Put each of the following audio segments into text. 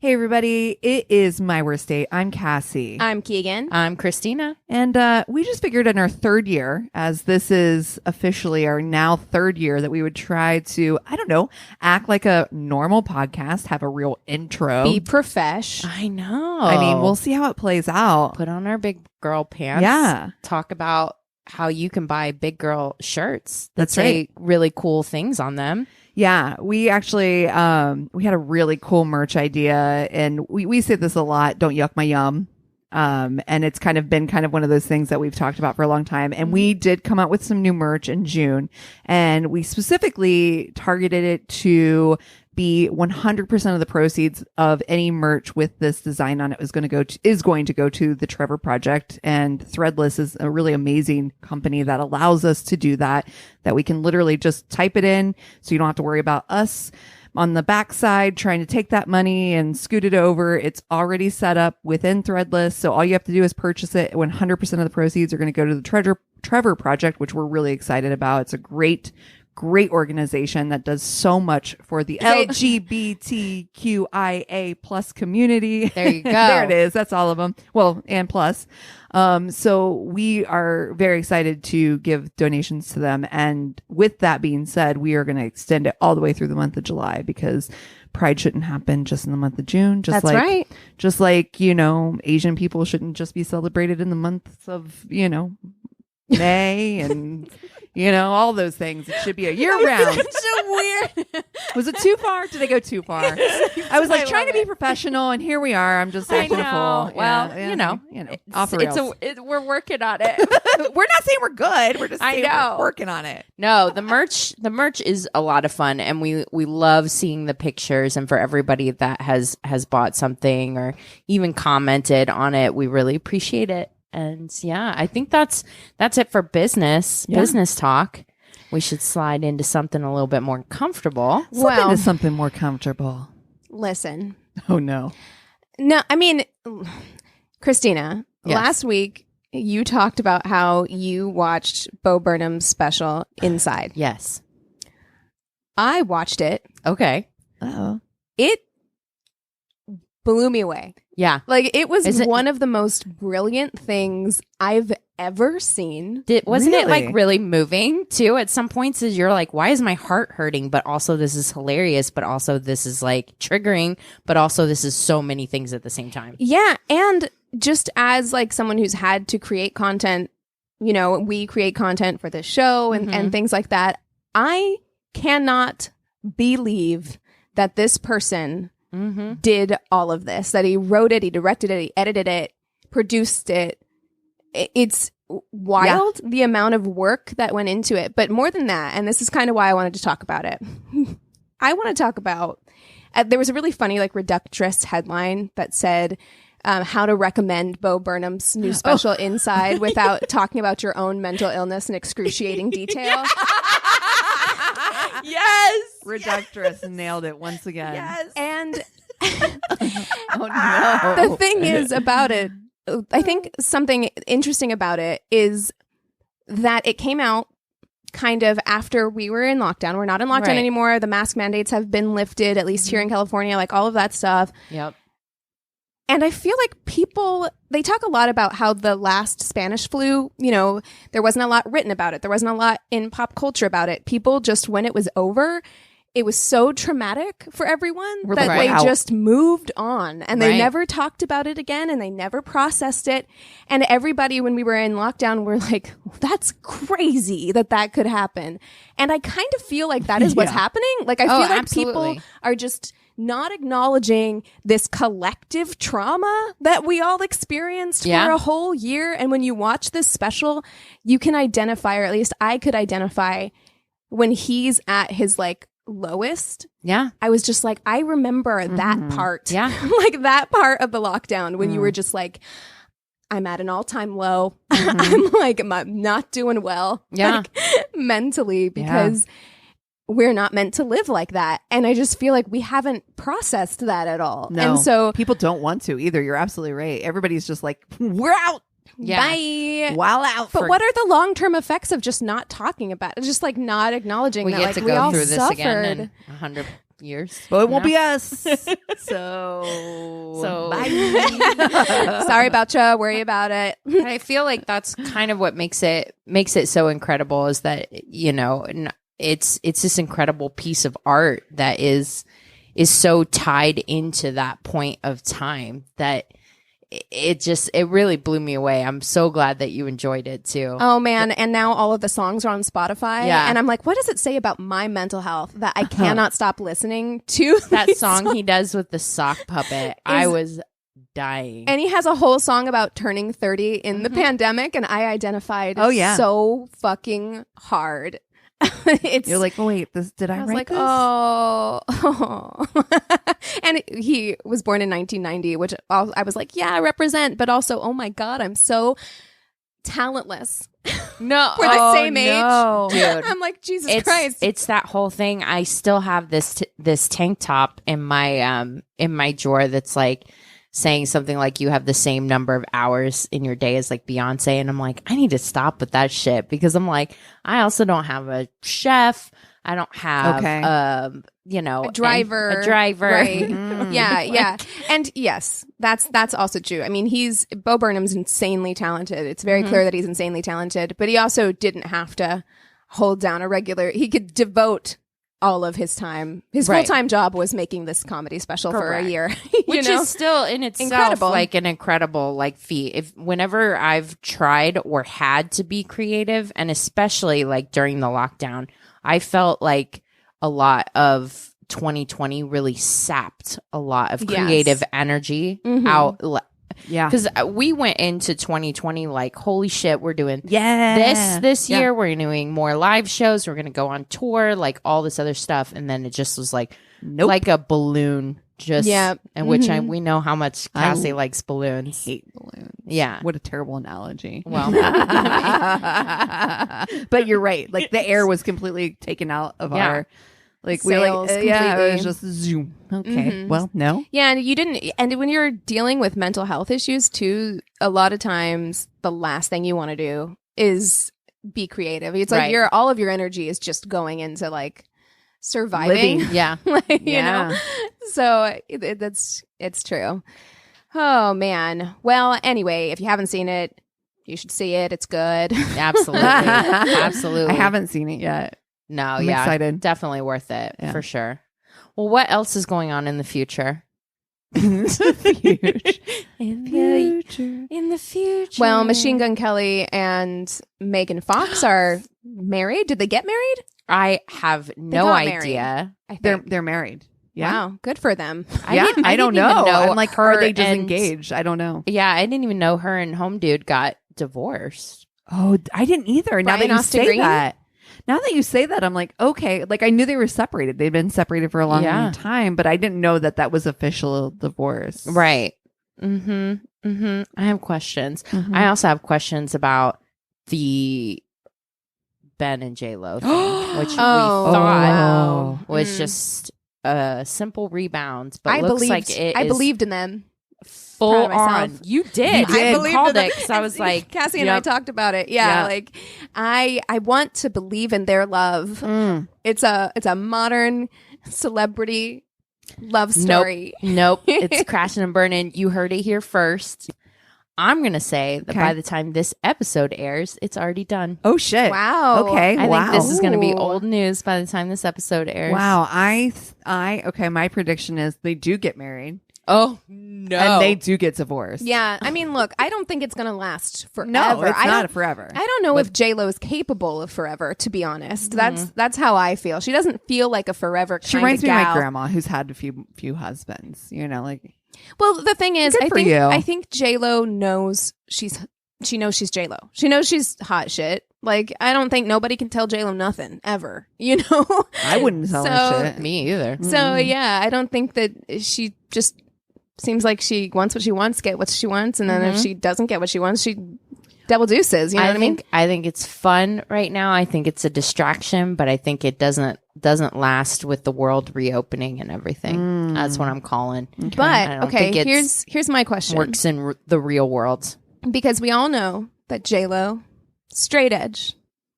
Hey, everybody. It is My Worst Date. I'm Cassie. I'm Keegan. I'm Christina. And we just figured in our third year, as this is officially our now third year, that we would try to, I don't know, act like a normal podcast, have a real intro. Be profesh. I know. I mean, we'll see how it plays out. Put on our big girl pants. Yeah. Talk about how you can buy big girl shirts that That's say right. really cool things on them. Yeah, we actually we had a really cool merch idea, and we say this a lot, don't yuck my yum. And it's kind of been one of those things that we've talked about for a long time. And we did come out with some new merch in June, and we specifically targeted it to be 100% of the proceeds of any merch with this design on it is going to go to the Trevor Project. And Threadless is a really amazing company that allows us to do that we can literally just type it in, so you don't have to worry about us on the backside trying to take that money and scoot it over. It's already set up within Threadless, so all you have to do is purchase it. 100% of the proceeds are going to go to the Trevor Project, which we're really excited about. It's a great organization that does so much for the LGBTQIA plus community. There you go. There it is. That's all of them. Well, and plus. So we are very excited to give donations to them. And with that being said, we are going to extend it all the way through the month of July, because Pride shouldn't happen just in the month of June. That's right. Just like, Asian people shouldn't just be celebrated in the months of, May and all those things. It should be a year round. So weird. Was it too far? Did I go too far? I was like trying to be professional, and here we are. I'm just acting a fool. Well, off the rails. we're working on it. We're not saying we're good. We're just saying know. we're working on it. No, the merch is a lot of fun, and we love seeing the pictures. And for everybody that has bought something or even commented on it, we really appreciate it. And yeah, I think that's it for business talk. We should slide into something a little bit more comfortable. Something more comfortable. Listen. Oh no. No, I mean, Christina, Yes. last week you talked about how you watched Bo Burnham's special Inside. Yes. I watched it. Okay. Oh. It blew me away. Yeah. Like, it was one of the most brilliant things I've ever seen. Wasn't it Really? like really moving too? At some points, as you're like, why is my heart hurting? But also, this is hilarious. But also, this is like triggering. But also, this is so many things at the same time. Yeah. And just as like someone who's had to create content, we create content for this show and things like that. I cannot believe that this person did all of this, that he wrote it, he directed it, he edited it, produced it. It's wild, the amount of work that went into it. But more than that, and this is kind of why I wanted to talk about it, I want to talk about, there was a really funny like Reductress headline that said how to recommend Bo Burnham's new special Inside without talking about your own mental illness in excruciating detail. Yes. Reductress nailed it once again. Yes. And Oh no. the thing is about it, I think something interesting about it is that it came out kind of after we were in lockdown. We're not in lockdown anymore. The mask mandates have been lifted, at least here in California, like all of that stuff. Yep. And I feel like they talk a lot about how the last Spanish flu, there wasn't a lot written about it. There wasn't a lot in pop culture about it. People just, when it was over, it was so traumatic for everyone that they just moved on, and they never talked about it again, and they never processed it. And everybody, when we were in lockdown, were like, that's crazy that could happen. And I kind of feel like that is what's happening. Like, I feel like people are just not acknowledging this collective trauma that we all experienced for a whole year. And when you watch this special, you can identify, or at least I could identify, when he's at his like lowest. Yeah. I was just like, I remember that part. Yeah. Like that part of the lockdown when you were just like, I'm at an all-time low. I'm not doing well. Yeah. Like, mentally, because we're not meant to live like that. And I just feel like we haven't processed that at all. No, and so people don't want to either. You're absolutely right. Everybody's just like, we're out. Bye. While out. But what are the long-term effects of just not talking about it? Just like not acknowledging we that get like to we go all through this suffered. again and years. But it won't No. be us. So bye. Sorry about you. Worry about it. But I feel like that's kind of what makes it so incredible is that, you know, it's this incredible piece of art that is so tied into that point of time that it really blew me away. I'm so glad that you enjoyed it too. Oh man, and now all of the songs are on Spotify. Yeah. And I'm like, what does it say about my mental health that I cannot stop listening to That these song songs? he does with the sock puppet, I was dying. And he has a whole song about turning 30 in the pandemic, and I identified so fucking hard. You're like, oh wait, did I was write like, this? oh. And he was born in 1990, which I was like, yeah, I represent, but also, oh my God, I'm so talentless. No, We're the same age. no. dude. I'm like, Jesus Christ. It's that whole thing. I still have this tank top in my drawer that's like saying something like you have the same number of hours in your day as like Beyonce, and I'm like, I need to stop with that shit because I'm like, I also don't have a chef. I don't have you know, a driver. Right. Yeah. And yes, that's also true. I mean, Bo Burnham's insanely talented. It's very clear that he's insanely talented, but he also didn't have to hold down he could devote all of his time. His full-time job was making this comedy special for a year. Which is still in itself incredible. like an incredible like feat. Whenever I've tried or had to be creative, and especially like during the lockdown, I felt like a lot of 2020 really sapped a lot of creative energy out. Yeah. Because we went into 2020 like, holy shit, we're doing this year. We're doing more live shows. We're going to go on tour, like all this other stuff. And then it just was like, like a balloon. And which we know how much Cassie likes balloons. Hate balloons. Yeah. What a terrible analogy. Well, but you're right. Like the air was completely taken out of our, like we were Sails like, it completely. was just zoom. Okay. Well, no. Yeah, and you didn't. And when you're dealing with mental health issues too, a lot of times the last thing you want to do is be creative. It's like all of your energy is just going into like surviving. Living. yeah. Like, you know. So it's true. Oh man. Well, anyway, if you haven't seen it, you should see it. It's good. Absolutely. Absolutely. I haven't seen it yet. No, I'm excited. Definitely worth it for sure. Well, what else is going on in the future? In the future. Well, Machine Gun Kelly and Megan Fox are married. Did they get married? I have no got idea. I think. They're married. Yeah. Wow, good for them. I don't didn't even know. I'm like, her are they just and- engaged? I don't know. Yeah, I didn't even know her and Home Dude got divorced. Oh, I didn't either. Now Brian that you Austin say Green? that. Now that you say that, I'm like, okay. Like I knew they were separated. They've been separated for a long time, but I didn't know that was official divorce. Right. I have questions. I also have questions about the Ben and J-Lo thing, which we thought was just a simple rebound, but looks like it I is believed in them. full Proud of myself. on. You did. I I believed called in them. it because I was like, Cassie and I talked about it. Yeah, like I want to believe in their love. It's a modern celebrity love story. Nope. It's crashing and burning. You heard it here first. I'm going to say that by the time this episode airs, it's already done. Oh shit. Wow. Okay. I think this is going to be Ooh. old news by the time this episode airs. Wow. Okay. My prediction is they do get married. Oh, no. And they do get divorced. Yeah, I mean, look, I don't think it's going to last forever. No, it's I not don't- forever. I don't know if J-Lo is capable of forever, to be honest. That's how I feel. She doesn't feel like a forever kind She reminds of me of my gal. grandma who's had a few husbands, you know, like Well, the thing is, Good for you. I think J-Lo knows she knows she's J-Lo. She knows she's hot shit. Like, I don't think nobody can tell J-Lo nothing ever, you know? I wouldn't tell So- her shit. Me either. So, yeah, I don't think that she just seems like she wants what she wants, get what she wants, and then if she doesn't get what she wants, she double deuces, you know what I mean? I think it's fun right now. I think it's a distraction, but I think it doesn't last with the world reopening and everything. That's what I'm calling. I But, don't okay, think it's here's my question. works in the real world. Because we all know that J-Lo, straight edge,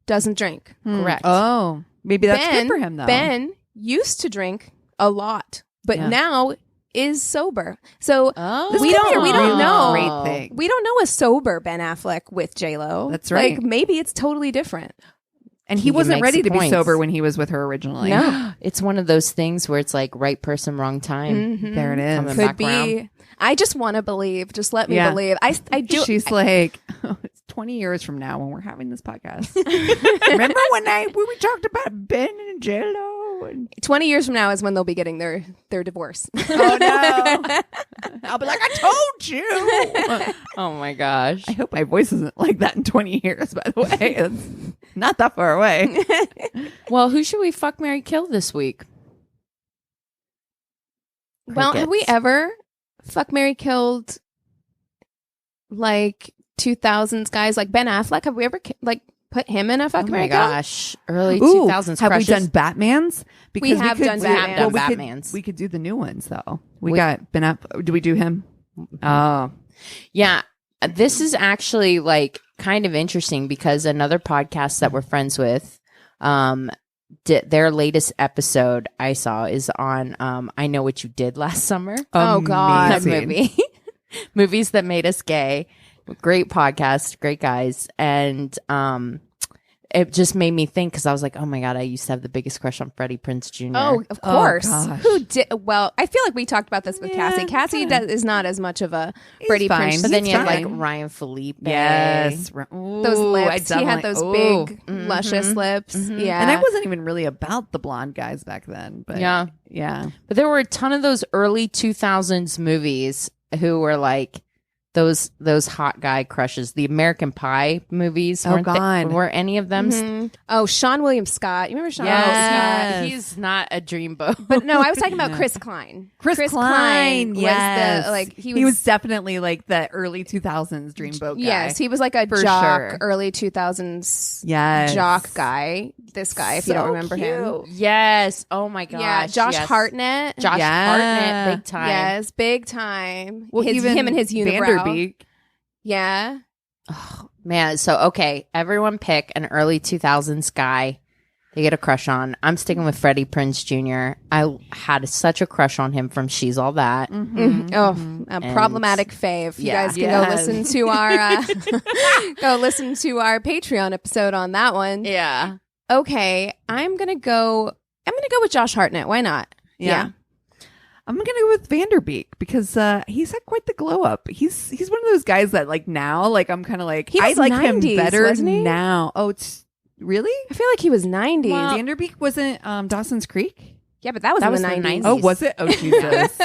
doesn't drink. Correct. Oh, maybe that's good for him though. Ben used to drink a lot, but Yeah. now is sober. So Oh. we don't know. Great thing. We don't know a sober Ben Affleck with J-Lo. That's right. Like, maybe it's totally different. And he Keegan wasn't makes ready the to be points. sober when he was with her originally. No. It's one of those things where it's like right person, wrong time. Mhm. There it is. Coming Could back be. around. I just want to believe. Just let me Yeah. believe. I do. She's like, it's 20 years from now when we're having this podcast. Remember when we talked about Ben and J-Lo? And 20 years from now is when they'll be getting their divorce. oh no! I'll be like, I told you. Oh my gosh. I hope my voice isn't like that in 20 years. By the way, it's not that far away. Well, who should we fuck, marry, kill this week? Well, have we Crickets. ever fuck, marry, killed like 2000s guys like Ben Affleck? Have we ever put him in a fuck, Oh marry, my kill? gosh. Early Ooh, 2000s have crushes. we done Batman's? We have done Batman. done we could- Batman's. We could do the new ones though. We got Ben up. Do we do him? Oh, Yeah. This is actually like kind of interesting because another podcast that we're friends with, their latest episode I saw is on I Know What You Did Last Summer. Oh, God. That movie. Movies that made us gay. Great podcast, great guys. And it just made me think because I was like, oh my God, I used to have the biggest crush on Freddie Prinze Jr. Oh, of Oh, course. gosh. Who did? Well, I feel like we talked about this with Yeah, Cassie. Cassie kinda. is not as much of a He's Freddie fine. Prinze. But then He's you had like fine. Ryan Felipe. yes. Those Ooh, I lips. He had definitely- those ooh. big, Mhm. luscious lips. Mhm. Yeah. And I wasn't even really about the blonde guys back then. But Yeah. yeah. But there were a ton of those early 2000s movies who were like those hot guy crushes. The American Pie movies. Oh, God. Were any of them? Mhm. Oh, Sean William Scott. You remember Sean Yes. William Scott? He's not a dreamboat. But no, I was talking about No. Chris Klein. Chris Klein, was yes. the like He was definitely like the early 2000s dreamboat guy. Yes, he was like a For jock, sure. early 2000s Yes. jock guy. This guy, if you don't So remember him. cute. Yes. Oh my gosh. Yeah, Josh yes. Hartnett. Josh Yeah. Hartnett, big time. Yes, big time. Well, even him and his unibrow. Vanderbeek. Yeah. Oh, man. So, okay. Everyone pick an early 2000s guy they get a crush on. I'm sticking with Freddie Prinze Jr. I had such a crush on him from She's All That. Mm-hmm. Oh, a And- problematic fave. You Yeah. guys can Yes. go listen to our go listen to our Patreon episode on that one. Yeah. Okay, I'm gonna go with Josh Hartnett. Why not? Yeah. I'm gonna go with Vanderbeek because he's had quite the glow up. He's one of those guys that like now, like I'm kind of like He I was like 90s, him better wasn't he? now. Oh, it's really I feel like he was 90s. Well, Vanderbeek wasn't Dawson's Creek. Yeah, but that was That in was the the 90s. 90s. Oh, was it? Oh, Jesus.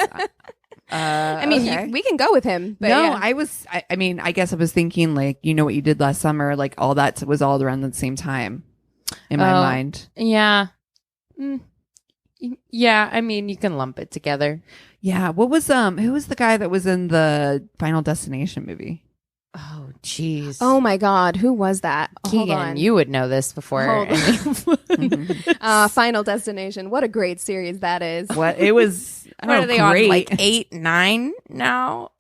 I mean, okay. we can go with him. But no, yeah. I mean, I guess I was thinking like, you know what you did last summer, like all that was all around the same time in my Oh. mind. Yeah. Yeah. I mean, you can lump it together. Yeah. What was who was the guy that was in the Final Destination movie? Oh, jeez. Oh my God, who was that? Hold Keegan, on. you would know this before. Hold Mhm. Final Destination. What a great series that is. What it was? I What don't are know, they on? great. Like 8, 9 now?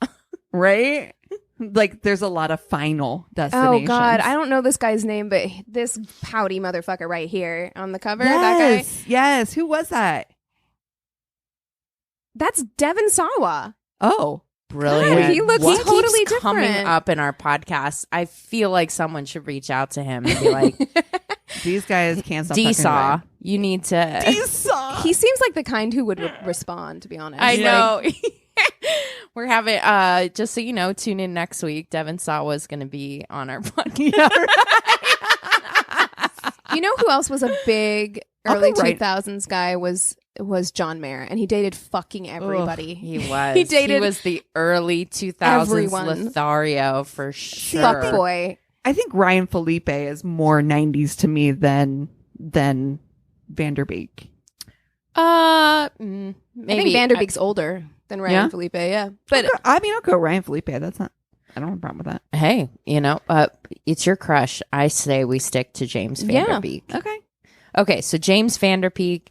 Right? Like there's a lot of Final Oh Destinations. God, I don't know this guy's name, but this pouty motherfucker right here on the cover, yes, that guy. yes. Who was that? That's Devin Sawa. Oh, Brilliant. he looks He totally keeps coming different. up in our podcast. I feel like someone should reach out to him and be like, these guys can't stop talking D-Saw, about you need to. it. D-Saw. He seems like the kind who would respond, to be honest. I Like, know. We're having, just so you know, tune in next week. Devin Sawa is going to be on our podcast. you know who else was a big I'll early go right- 2000s guy was John Mayer, and he dated fucking everybody. He was. He dated He was the early 2000s everyone. Lothario for sure. Fuck boy. I think Ryan Felipe is more 90s to me than Vanderbeek. Maybe. I think Vanderbeek's older than Ryan Yeah? Felipe, yeah. But I'll go Ryan Felipe. That's not. I don't have a problem with that. Hey, you know, it's your crush. I say we stick to James Yeah. Vanderbeek. Okay. Okay, so James Vanderbeek,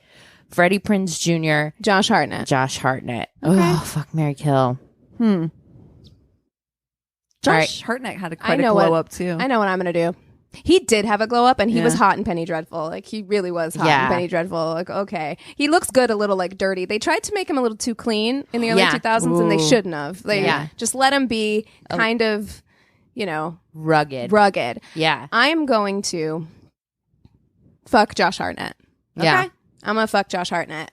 Freddie Prinze Jr., Josh Hartnett. Josh Hartnett. Okay. Oh, fuck, Mary Kill. Josh All right. Hartnett had I quite a know glow what- up too. I know what I'm going to do. He did have a glow up, and he Yeah. was hot in Penny Dreadful. Like, he really was hot Yeah. in Penny Dreadful. Like, okay. He looks good, a little, like, dirty. They tried to make him a little too clean in the early Yeah. 2000s, and they Ooh. shouldn't have. They Yeah. just let him be kind of, you know, Rugged. rugged. Yeah. I'm going to fuck Josh Hartnett. Okay? Yeah. I'm going to fuck Josh Hartnett.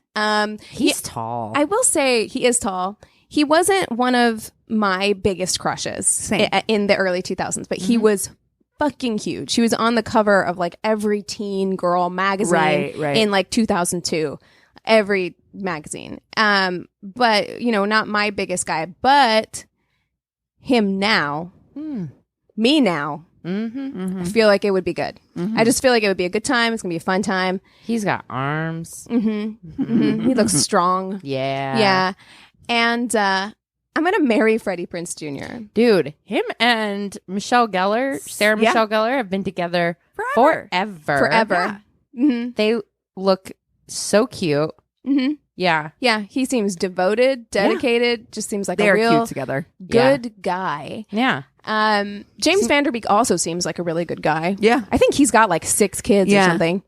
He's tall. I will say he is tall. He wasn't one of my biggest crushes Same. in the early 2000s, but he was fucking huge. He was on the cover of like every teen girl magazine Right. in like 2002. Every magazine. But, you know, not my biggest guy, but him now, me now, I feel like it would be good. I just feel like it would be a good time. It's going to be a fun time. He's got arms. He looks strong. Yeah. Yeah. And I'm going to marry Freddie Prinze Jr. Dude, him and Michelle Gellar, Sarah Yeah. Michelle Gellar, have been together Forever. forever. They look so cute. Mm-hmm. Yeah. Yeah, he seems devoted, dedicated, just seems like They're a real cute together. good guy. Yeah. James Vanderbeek also seems like a really good guy. Yeah. I think he's got like 6 kids or something.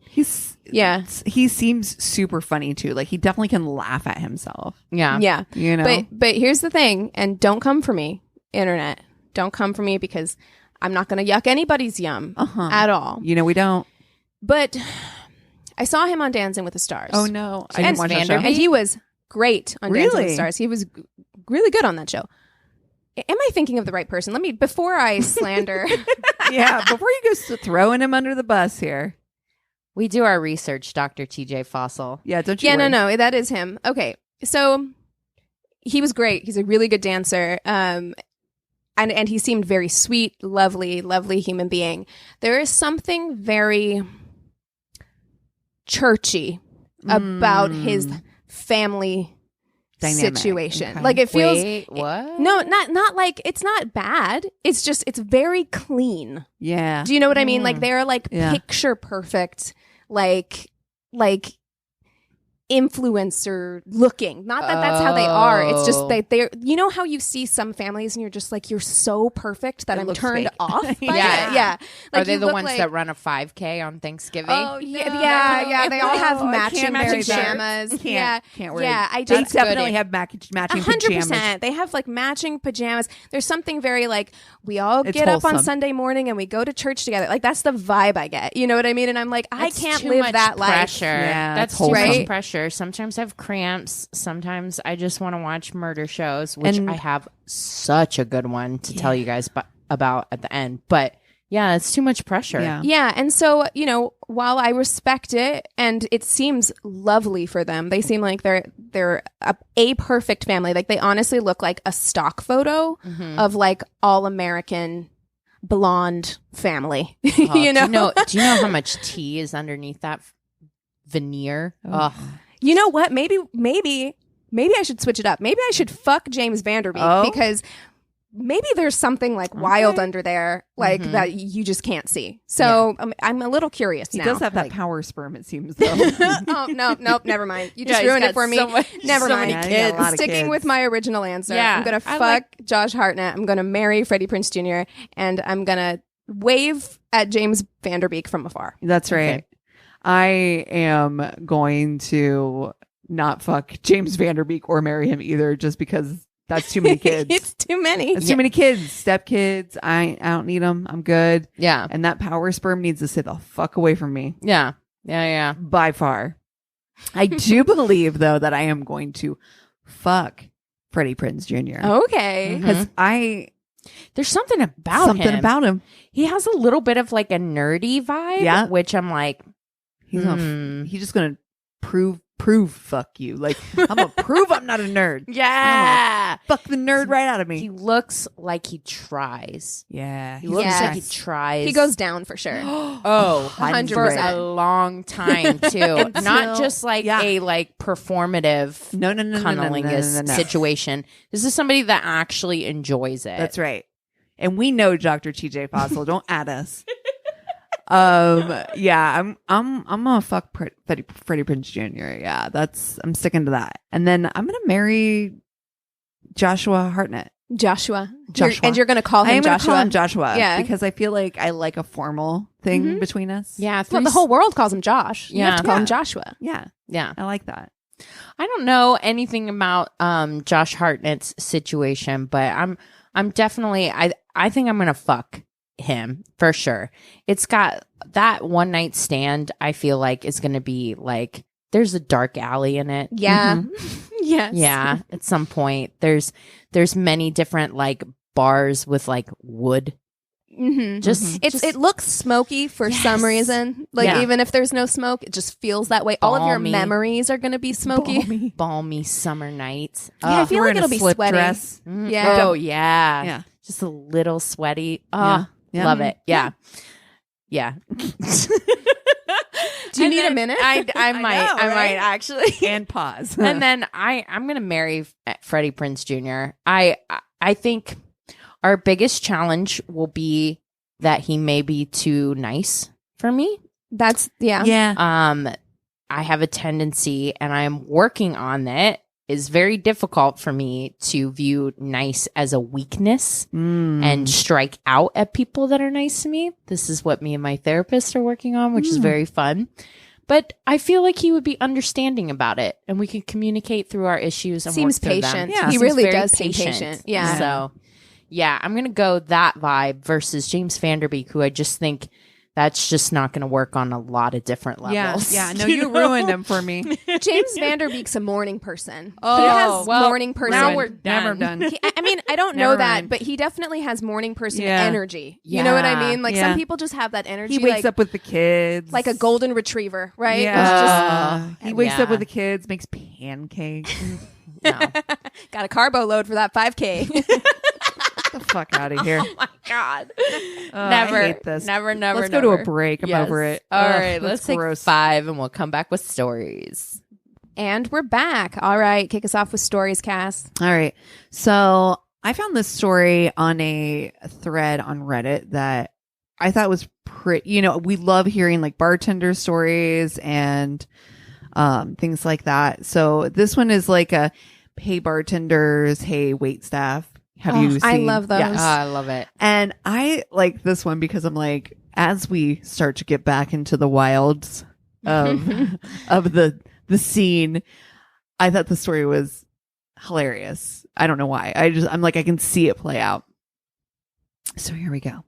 Yeah. He seems super funny too. Like he definitely can laugh at himself. Yeah. Yeah. You know. But here's the thing, and don't come for me, internet. Don't come for me because I'm not going to yuck anybody's yum at all. You know we don't. But I saw him on Dancing with the Stars. Oh no. I And didn't watch that show. Vanderbeek? And he was great on Dancing with Really? the Stars. He was really good on that show. Am I thinking of the right person? Before I slander. Yeah. Before you go throwing him under the bus here. We do our research, Dr. TJ Fossil. Yeah. Don't you? Yeah, worry. no, that is him. Okay, so he was great. He's a really good dancer. And he seemed very sweet, lovely human being. There is something very churchy about his family Dynamic. situation. Okay. Like it feels Wait, what? no, not like it's not bad. It's just it's very clean. Yeah. Do you know what I mean? Like they're like Yeah. picture perfect, like influencer looking. Not that that's how they are. It's just they're. You know how you see some families and you're just like you're so perfect that It I'm looks turned fake. off. By Yeah. it. Yeah. Are Like, they you the look ones like- that run a 5K on Thanksgiving? Oh, Yeah. They all have No, I matching can't match that. pajamas. Can't wear Yeah. it. I They just definitely have matching 100%. pajamas. They have like matching pajamas. There's something very like we all It's get up on wholesome. Sunday morning and we go to church together. Like that's the vibe I get. You know what I mean? And I'm like, I That's can't too live much that life. pressure. Yeah, That's it's too much wholesome. pressure. Sometimes I have cramps. Sometimes I just want to watch murder shows, which And- I have such a good one to tell you guys about at the end. But yeah, it's too much pressure. Yeah. Yeah, and so while I respect it, and it seems lovely for them, they seem like they're a perfect family. Like they honestly look like a stock photo of like all American blonde family. Oh, you know? Do you know how much tea is underneath that veneer? Ugh. You know what? Maybe I should switch it up. Maybe I should fuck James Vanderbeek because maybe there's something like wild under there, like that you just can't see. So I'm a little curious He now. does have that power sperm, it seems, though. Oh no, never mind. You just Yeah, he's ruined it got for me. so much- Never so mind. many Yeah, he got a lot of Sticking kids. with my original answer. Yeah, I'm gonna I fuck like- Josh Hartnett. I'm gonna marry Freddie Prinze Jr. and I'm gonna wave at James Vanderbeek from afar. That's right. Okay. I am going to not fuck James Vanderbeek or marry him either, just because that's too many kids. It's too many. That's too many kids. Step kids. I don't need them. I'm good. Yeah. And that power sperm needs to stay the fuck away from me. Yeah. Yeah. By far. I do believe, though, that I am going to fuck Freddie Prinze Jr. Okay. Because There's something about him. him. He has a little bit of like a nerdy vibe, Yeah. which I'm like, He's just gonna prove fuck you. Like I'm gonna prove I'm not a nerd. yeah. Fuck the nerd right out of He me. looks like he tries. Yeah. He looks like he Yes. tries. He goes down for sure. Oh, 100%. for a long time too. Not just like Yeah. a like performative No. cunnilingus situation. This is somebody that actually enjoys it. That's right. And we know Dr. TJ Fossil. Don't add us. Yeah, I'm gonna fuck Freddie Prinze Jr. Yeah, I'm sticking to that. And then I'm gonna marry Joshua Hartnett. Joshua. Joshua. And you're going to call I him am going to Joshua. call him Joshua. Yeah. Because I feel like I like a formal thing between us. Yeah. Well, the whole world calls him Josh. You have to call him Joshua. Yeah. Yeah. I like that. I don't know anything about Josh Hartnett's situation, but I'm definitely I think I'm gonna fuck him for sure. It's got that one night stand. I feel like is gonna be like there's a dark alley in it. Yeah. Yes. Yeah. At some point, there's many different like bars with like wood. It looks smoky for some reason. Like even if there's no smoke, it just feels that way. All of your Balmy. memories are going to be smoky. Balmy summer nights. Yeah, I feel We're like in a it'll be slip sweaty. dress. Yeah. Oh yeah. Yeah. Just a little sweaty. Oh, Yeah. Yeah. love it. Yeah. Yeah. Do you need a minute? I might. know, I might right? actually. And pause. And then I'm gonna marry Freddie Prinze Jr. I think our biggest challenge will be that he may be too nice for me. That's yeah. I have a tendency, and I am working on it. Is very difficult for me to view nice as a weakness and strike out at people that are nice to me. This is what me and my therapist are working on, which is very fun. But I feel like he would be understanding about it, and we can communicate through our issues. And seems work through them. patient. Yeah. He Seems really very does seem patient. Yeah. So, yeah, I'm gonna go that vibe versus James Vanderbeek, who I just think that's just not going to work on a lot of different levels. Yeah. No, you ruined him for me. James Vanderbeek's a morning person. Oh, he has well, morning person. now we're Never done. done. I mean, I don't know Never that, mind. but he definitely has morning person Yeah. energy. You know what I mean? Like Yeah. some people just have that energy. He wakes like, up with the kids. like a golden retriever, right? Yeah. He wakes Yeah. up with the kids, makes pancakes. No. Got a carbo load for that 5K. Get the fuck out of here. Oh my god! I hate this. Never. Let's go to a break. I'm Yes. over it. All Ugh, right, that's let's take gross. 5, and we'll come back with stories. And we're back. All right, kick us off with stories, Cass. All right. So I found this story on a thread on Reddit that I thought was pretty, we love hearing like bartender stories and things like that. So this one is like a, hey bartenders, hey wait staff. Have you seen? I love those. Yes. I love it. And I like this one because I'm like, as we start to get back into the wilds of the scene, I thought the story was hilarious. I don't know why. I'm like, I can see it play out. So here we go.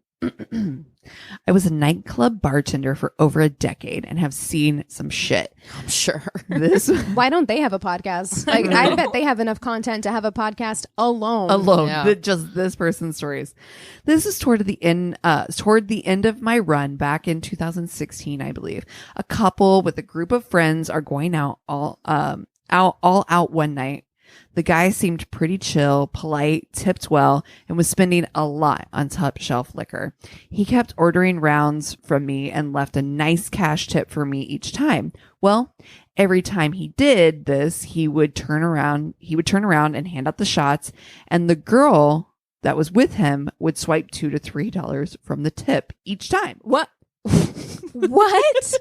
I was a nightclub bartender for over a decade and have seen some shit. I'm sure. This Why don't they have a podcast? Like, I bet they have enough content to have a podcast alone. Yeah. just this person's stories. This is toward the end of my run back in 2016, I believe. A couple with a group of friends are going out all out one night. The guy seemed pretty chill, polite, tipped well, and was spending a lot on top shelf liquor. He kept ordering rounds from me and left a nice cash tip for me each time. Well, every time he did this, he would turn around and hand out the shots, and the girl that was with him would swipe $2 to $3 from the tip each time. What? What?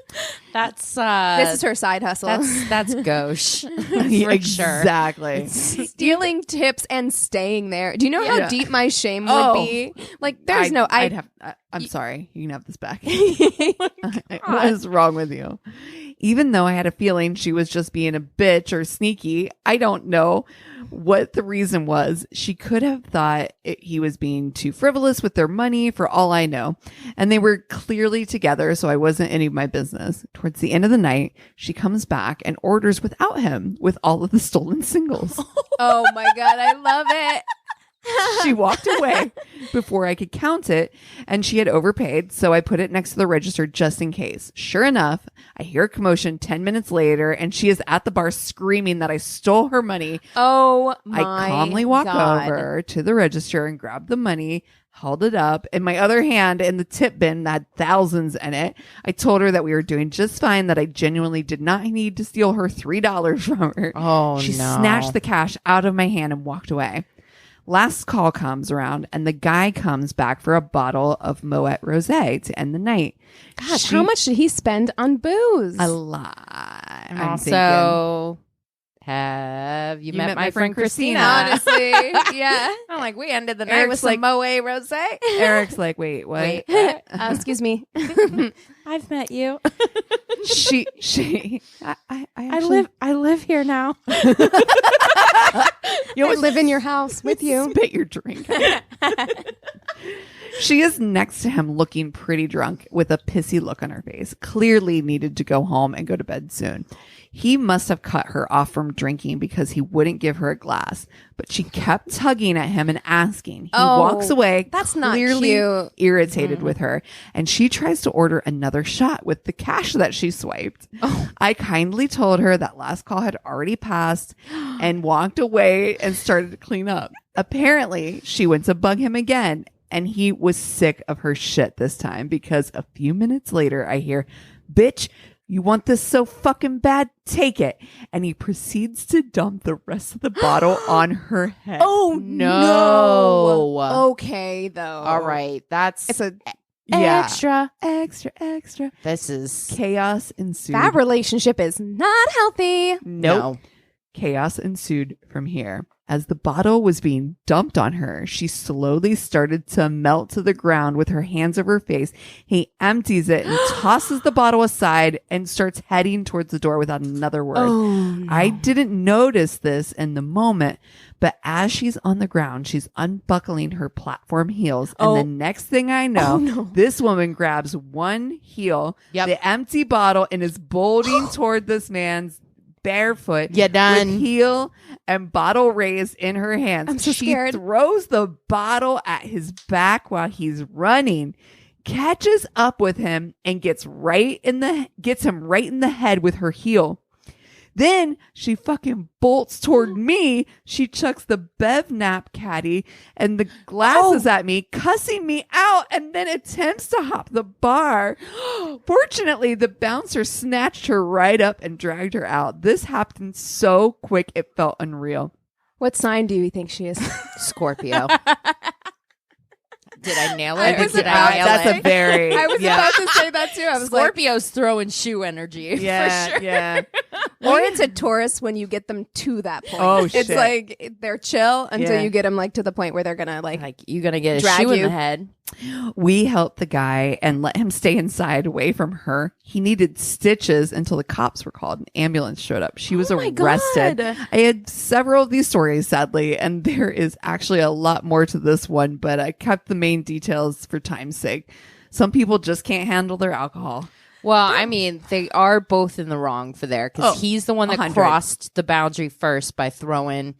That's This is her side hustle. that's gauche. Yeah, For sure. exactly. Stealing tips and staying there. Do you know how Yeah. deep my shame would Oh. be? Like, there's no. I'm sorry. You can have this back. What is wrong with you? Even though I had a feeling she was just being a bitch or sneaky, I don't know what the reason was. She could have thought he was being too frivolous with their money for all I know. And they were clearly together, so I wasn't any of my business. Towards the end of the night, she comes back and orders without him with all of the stolen singles. Oh my God, I love it. She walked away before I could count it, and she had overpaid, so I put it next to the register just in case. Sure enough, I hear a commotion 10 minutes later, and she is at the bar screaming that I stole her money. Oh my I calmly walk God. over to the register and grab the money, held it up in my other hand in the tip bin that had thousands in it. I told her that we were doing just fine, that I genuinely did not need to steal her $3 from her. Oh, She no. snatched the cash out of my hand and walked away. Last call comes around, and the guy comes back for a bottle of Moet Rosé to end the night. Gosh, how much did he spend on booze? A lot. And I'm also Have you met my friend Christina? Honestly, yeah. I'm like, we ended the night Eric's with like- some Moet Rosé. Eric's like, wait, what? Wait. Excuse me. I've met you. I actually, I live here now. I live in your house with you. spit your drink. She is next to him looking pretty drunk with a pissy look on her face. Clearly needed to go home and go to bed soon. He must have cut her off from drinking because he wouldn't give her a glass, but she kept tugging at him and asking. He walks away, that's not clearly cute. irritated with her, and she tries to order another shot with the cash that she swiped. I kindly told her that last call had already passed and walked away and started to clean up. Apparently, she went to bug him again, and he was sick of her shit this time because a few minutes later, I hear, "Bitch, you want this so fucking bad? Take it." And he proceeds to dump the rest of the bottle on her head. Oh, no. Okay, though. All right. That's It's a extra. Extra. This is Chaos ensued. that relationship is not healthy. Nope. no. Chaos ensued from here. As the bottle was being dumped on her, she slowly started to melt to the ground with her hands over her face. He empties it and tosses the bottle aside and starts heading towards the door without another word. Oh, no. I didn't notice this in the moment, but as she's on the ground, she's unbuckling her platform heels. And the next thing I know, this woman grabs one heel, the empty bottle, and is bolting toward this man's barefoot, You done. with heel and bottle raised in her hands. I'm so she scared. throws the bottle at his back while he's running, catches up with him, and gets him right in the head with her heel. Then she fucking bolts toward me. She chucks the Bev nap caddy and the glasses at me, cussing me out, and then attempts to hop the bar. Fortunately, the bouncer snatched her right up and dragged her out. This happened so quick, it felt unreal. What sign do you think she is? Scorpio. Did I nail it? I was Did about I nail That's it? a very I was about to say that too. I was like, Scorpio's throwing shoe energy. yeah, for sure. yeah. or it's a Taurus when you get them to that point. Oh, It's shit. like they're chill until Yeah. you get them like to the point where they're gonna Like you gonna get a Drag shoe in you. the head. We helped the guy and let him stay inside away from her. He needed stitches until the cops were called. An ambulance showed up. She was Oh my arrested. God. I had several of these stories, sadly, and there is actually a lot more to this one, but I kept the main details for time's sake. Some people just can't handle their alcohol. Well, I mean, they are both in the wrong for there because he's the one that 100. crossed the boundary first by throwing,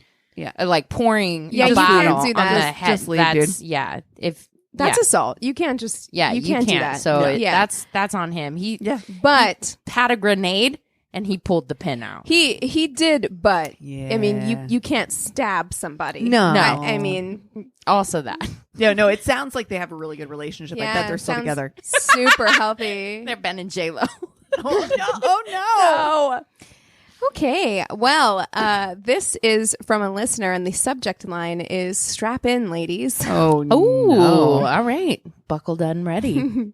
like pouring Yeah, a you bottle can't do on that. the Just head. leave, That's dude. That's assault. You can't just you can't do that. So yeah, that's on him. He but had a grenade and he pulled the pin out. he did. But I Yeah. mean, you can't stab somebody. No. I mean, Also that No, it sounds like they have a really good relationship. I bet they're still sounds together. Super healthy. they're Ben and J Lo. Oh no. Okay, well, this is from a listener, and the subject line is "Strap in, ladies." Oh, Oh, no. all right, buckled and ready.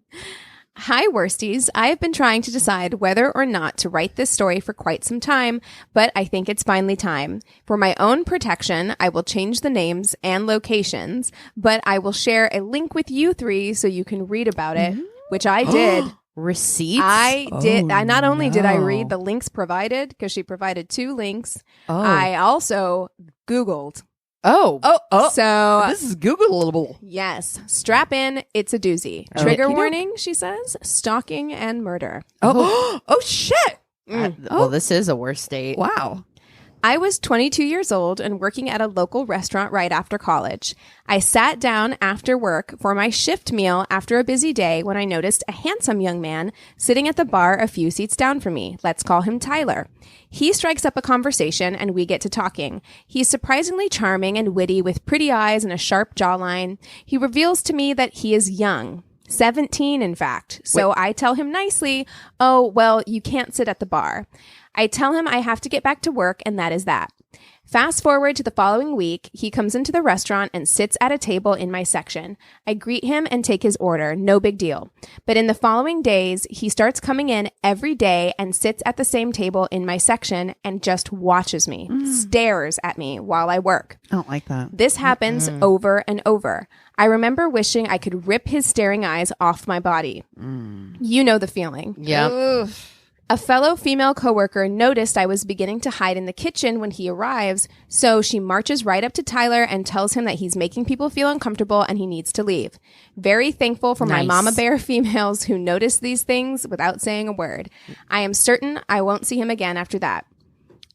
Hi, worsties. I have been trying to decide whether or not to write this story for quite some time, but I think it's finally time. For my own protection, I will change the names and locations, but I will share a link with you three so you can read about it, which I did. Receipts. I did. I not only did I no. read the links provided, because she provided 2 links, Oh. I also Googled. Oh, So This is Googleable. yes, strap in. It's a doozy. Oh. Trigger Okey-doke. warning, she says, stalking and murder. Oh, oh shit. well, this is a worse date. Wow. I was 22 years old and working at a local restaurant right after college. I sat down after work for my shift meal after a busy day when I noticed a handsome young man sitting at the bar a few seats down from me. Let's call him Tyler. He strikes up a conversation and we get to talking. He's surprisingly charming and witty with pretty eyes and a sharp jawline. He reveals to me that he is young. 17, in fact. So I tell him nicely, "Oh, well, you can't sit at the bar." I tell him I have to get back to work, and that is that. Fast forward to the following week, he comes into the restaurant and sits at a table in my section. I greet him and take his order, no big deal. But in the following days, he starts coming in every day and sits at the same table in my section and just watches me, stares at me while I work. I don't like that. This happens over and over. I remember wishing I could rip his staring eyes off my body. You know the feeling. Yeah. A fellow female coworker noticed I was beginning to hide in the kitchen when he arrives, so she marches right up to Tyler and tells him that he's making people feel uncomfortable and he needs to leave. Very thankful for my mama bear females who notice these things without saying a word. I am certain I won't see him again after that.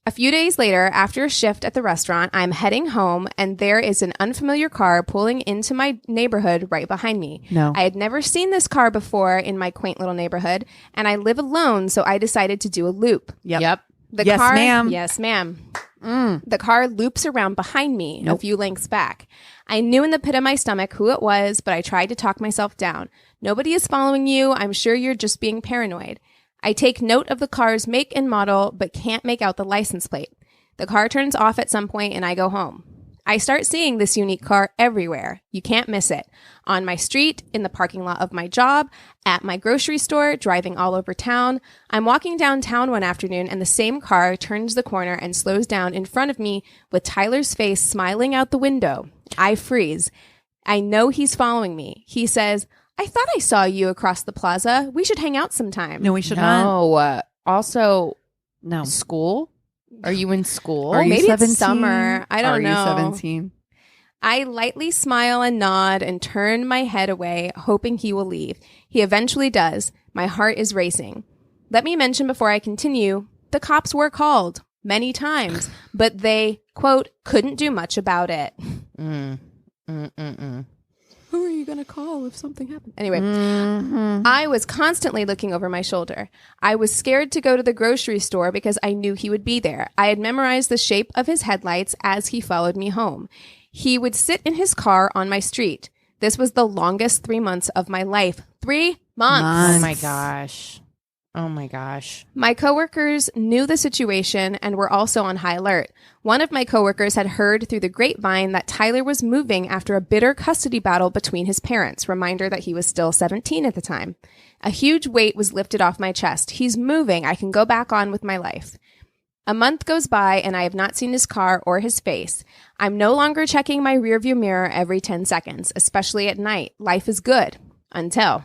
A few days later, after a shift at the restaurant, I'm heading home and there is an unfamiliar car pulling into my neighborhood right behind me. No. I had never seen this car before in my quaint little neighborhood, and I live alone, so I decided to do a loop. Yep. The Yes, car, ma'am. Yes, ma'am. The car loops around behind me a few lengths back. I knew in the pit of my stomach who it was, but I tried to talk myself down. Nobody is following you. I'm sure you're just being paranoid. I take note of the car's make and model, but can't make out the license plate. The car turns off at some point and I go home. I start seeing this unique car everywhere. You can't miss it. On my street, in the parking lot of my job, at my grocery store, driving all over town. I'm walking downtown one afternoon and the same car turns the corner and slows down in front of me with Tyler's face smiling out the window. I freeze. I know he's following me. He says, I thought I saw you across the plaza. We should hang out sometime. No, we should not. No. Also, No. school? Are you in school? Are you Maybe 17? it's summer. I don't know. Are you 17? I lightly smile and nod and turn my head away, hoping he will leave. He eventually does. My heart is racing. Let me mention before I continue, the cops were called many times, but they, quote, couldn't do much about it. Who are you going to call if something happens? Anyway, I was constantly looking over my shoulder. I was scared to go to the grocery store because I knew he would be there. I had memorized the shape of his headlights as he followed me home. He would sit in his car on my street. This was the longest 3 months of my life. 3 months. Oh my gosh. Oh my gosh. My coworkers knew the situation and were also on high alert. One of my coworkers had heard through the grapevine that Tyler was moving after a bitter custody battle between his parents. Reminder that he was still 17 at the time. A huge weight was lifted off my chest. He's moving. I can go back on with my life. A month goes by and I have not seen his car or his face. I'm no longer checking my rearview mirror every 10 seconds, especially at night. Life is good. Until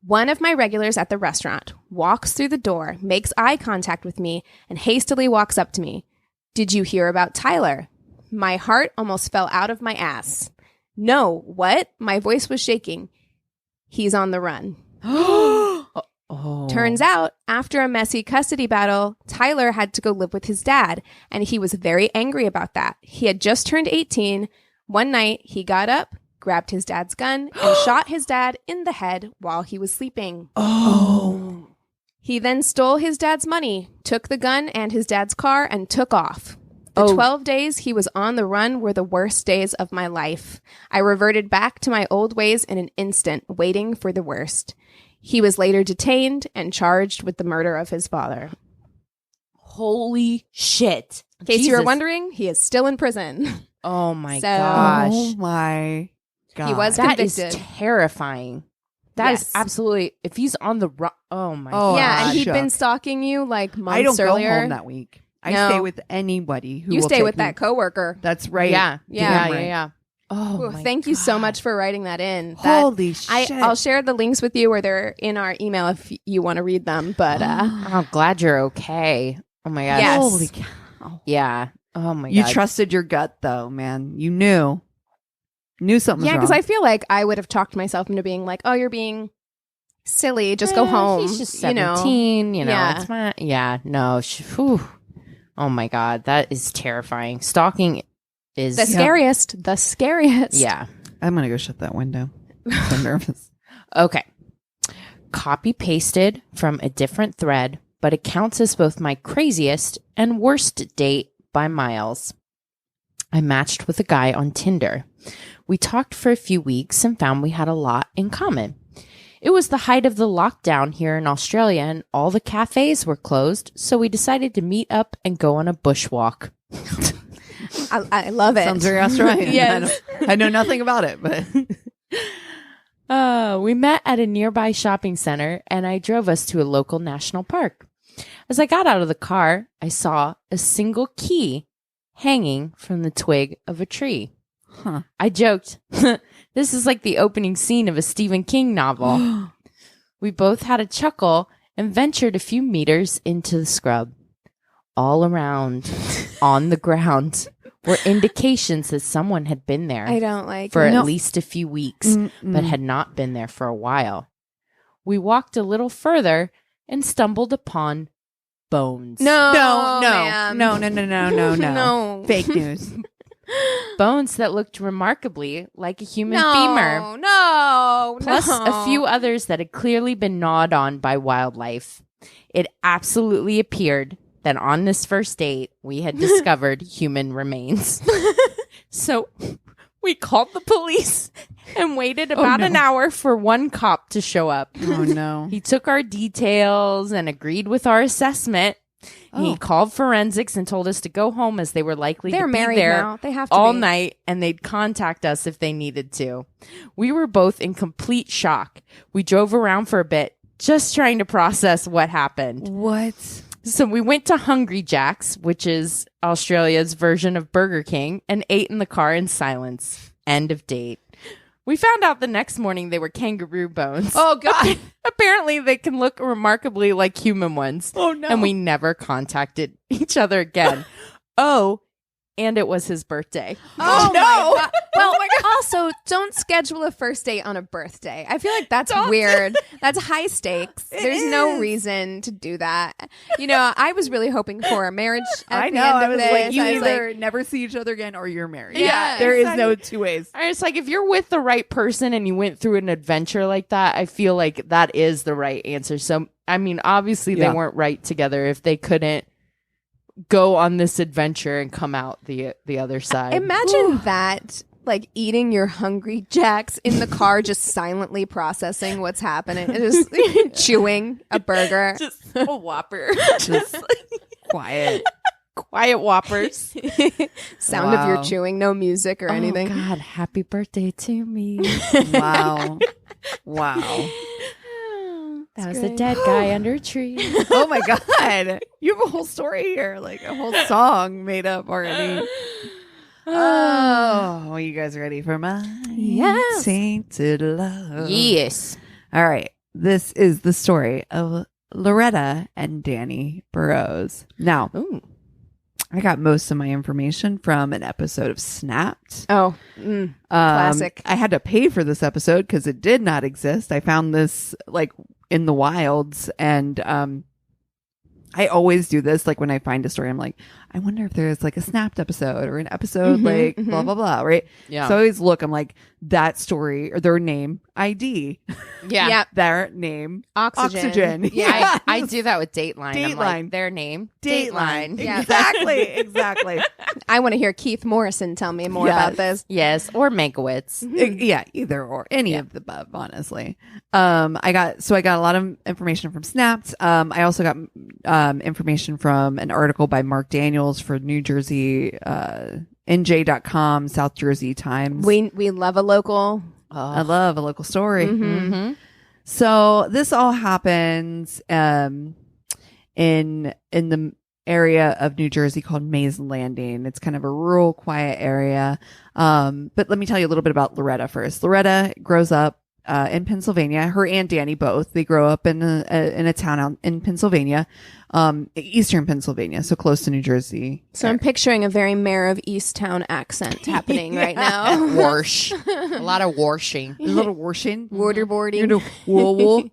one of my regulars at the restaurant walks through the door, makes eye contact with me, and hastily walks up to me. Did you hear about Tyler? My heart almost fell out of my ass. No, what? My voice was shaking. He's on the run. Turns out, after a messy custody battle, Tyler had to go live with his dad, and he was very angry about that. He had just turned 18. One night, he got up, grabbed his dad's gun, and shot his dad in the head while he was sleeping. Oh. He then stole his dad's money, took the gun and his dad's car, and took off. The 12 days he was on the run were the worst days of my life. I reverted back to my old ways in an instant, waiting for the worst. He was later detained and charged with the murder of his father. Holy shit. In case you were Jesus. wondering, he is still in prison. Oh my So- gosh. Oh my God. He was That is convicted. terrifying. That is Yes. absolutely, if he's on the run, oh my Oh, god. Yeah, and he'd shook. been stalking you like months I don't earlier. go home that week. I No. stay with anybody who You will stay take with me. that coworker. That's right. Yeah. Yeah. Yeah. Oh, Ooh, my thank you so God. much for writing that in. That- Holy shit. I'll share the links with you, or they're in our email if you want to read them. But I'm glad you're okay. Oh my gosh. Yes. Holy cow. Yeah. Oh my You god. trusted your gut though, man. You knew something was yeah, wrong. because I feel like I would have talked myself into being like, "Oh, you're being silly. Just go home." He's just you know. 17, Yeah. It's fine. Yeah, no. Whew. Oh my god, that is terrifying. Stalking is The scariest. The scariest. Yeah. I'm going to go shut that window. I'm so nervous. Okay. Copy pasted from a different thread, but it counts as both my craziest and worst date by miles. I matched with a guy on Tinder. We talked for a few weeks and found we had a lot in common. It was the height of the lockdown here in Australia and all the cafes were closed, so we decided to meet up and go on a bushwalk. I love it. Sounds very Australian. Yes. I know nothing about it, but We met at a nearby shopping center, and I drove us to a local national park. As I got out of the car, I saw a single key hanging from the twig of a tree. Huh. I joked, this is like the opening scene of a Stephen King novel. We both had a chuckle and ventured a few meters into the scrub. All around, on the ground, were indications that someone had been there I don't like for it. at least a few weeks, but had not been there for a while. We walked a little further and stumbled upon bones. No, no. Fake news. Bones that looked remarkably like a human no, femur. No, Plus no. a few others that had clearly been gnawed on by wildlife. It absolutely appeared that on this first date, we had discovered human remains. So we called the police and waited about an hour for one cop to show up. Oh, no. He took our details and agreed with our assessment. He called forensics and told us to go home as they were likely They're to be married there now. They have to all be. night, and they'd contact us if they needed to. We were both in complete shock. We drove around for a bit, just trying to process what happened. What? So we went to Hungry Jack's, which is Australia's version of Burger King, and ate in the car in silence. End of date. We found out the next morning they were kangaroo bones. Oh, God. Apparently they can look remarkably like human ones. Oh, no. And we never contacted each other again. And it was his birthday. Oh, no. my God. Well, also, don't schedule a first date on a birthday. I feel like that's weird. That's high stakes. There's no reason to do that. You know, I was really hoping for a marriage at I the know. end I of was this. like, you I was either never see each other again or you're married. Yeah, There is exactly. no two ways. It's like if you're with the right person and you went through an adventure like that, I feel like that is the right answer. So, I mean, obviously they weren't right together if they couldn't go on this adventure and come out the other side. Imagine that, like eating your Hungry Jacks in the car, just silently processing what's happening, and just chewing a burger. Just a Whopper. Just quiet. Quiet Whoppers. Sound of your Wow. chewing, no music or anything. Oh God, happy birthday to me. Wow. Wow. That was a dead guy under a tree. Oh, my God. You have a whole story here, like a whole song made up already. Oh, you guys ready for my Tainted Love? Yes. All right. This is the story of Loretta and Danny Burroughs. Now, Ooh. I got most of my information from an episode of Snapped. Oh, classic. I had to pay for this episode because it did not exist. I found this like in the wilds, and I always do this. Like when I find a story, I'm like, I wonder if there's like a Snapped episode or an episode like blah blah blah, right? Yeah. So I always look. I'm like, that story or their name ID, Yeah. Yep. their name Oxygen. Yeah, I do that with Dateline. I'm Dateline. like, their name, Dateline. Yeah. Exactly. I want to hear Keith Morrison tell me more Yes. about this. Yes, or Mankiewicz. Yeah, either or any of the above, honestly. I got a lot of information from Snapped. I also got information from an article by Mark Daniels for New Jersey NJ.com, South Jersey Times. We love a local. I love a local story. Mm-hmm. So this all happens in the area of New Jersey called Mays Landing. It's kind of a rural, quiet area. But let me tell you a little bit about Loretta first. Loretta grows up in Pennsylvania. Her and Danny both. They grow up in a town out in Pennsylvania, eastern Pennsylvania, so close to New Jersey. So I'm picturing a very Mayor of Easttown accent happening right now. Warsh. A lot of warshing. A little washing. Waterboarding. You know, Wool.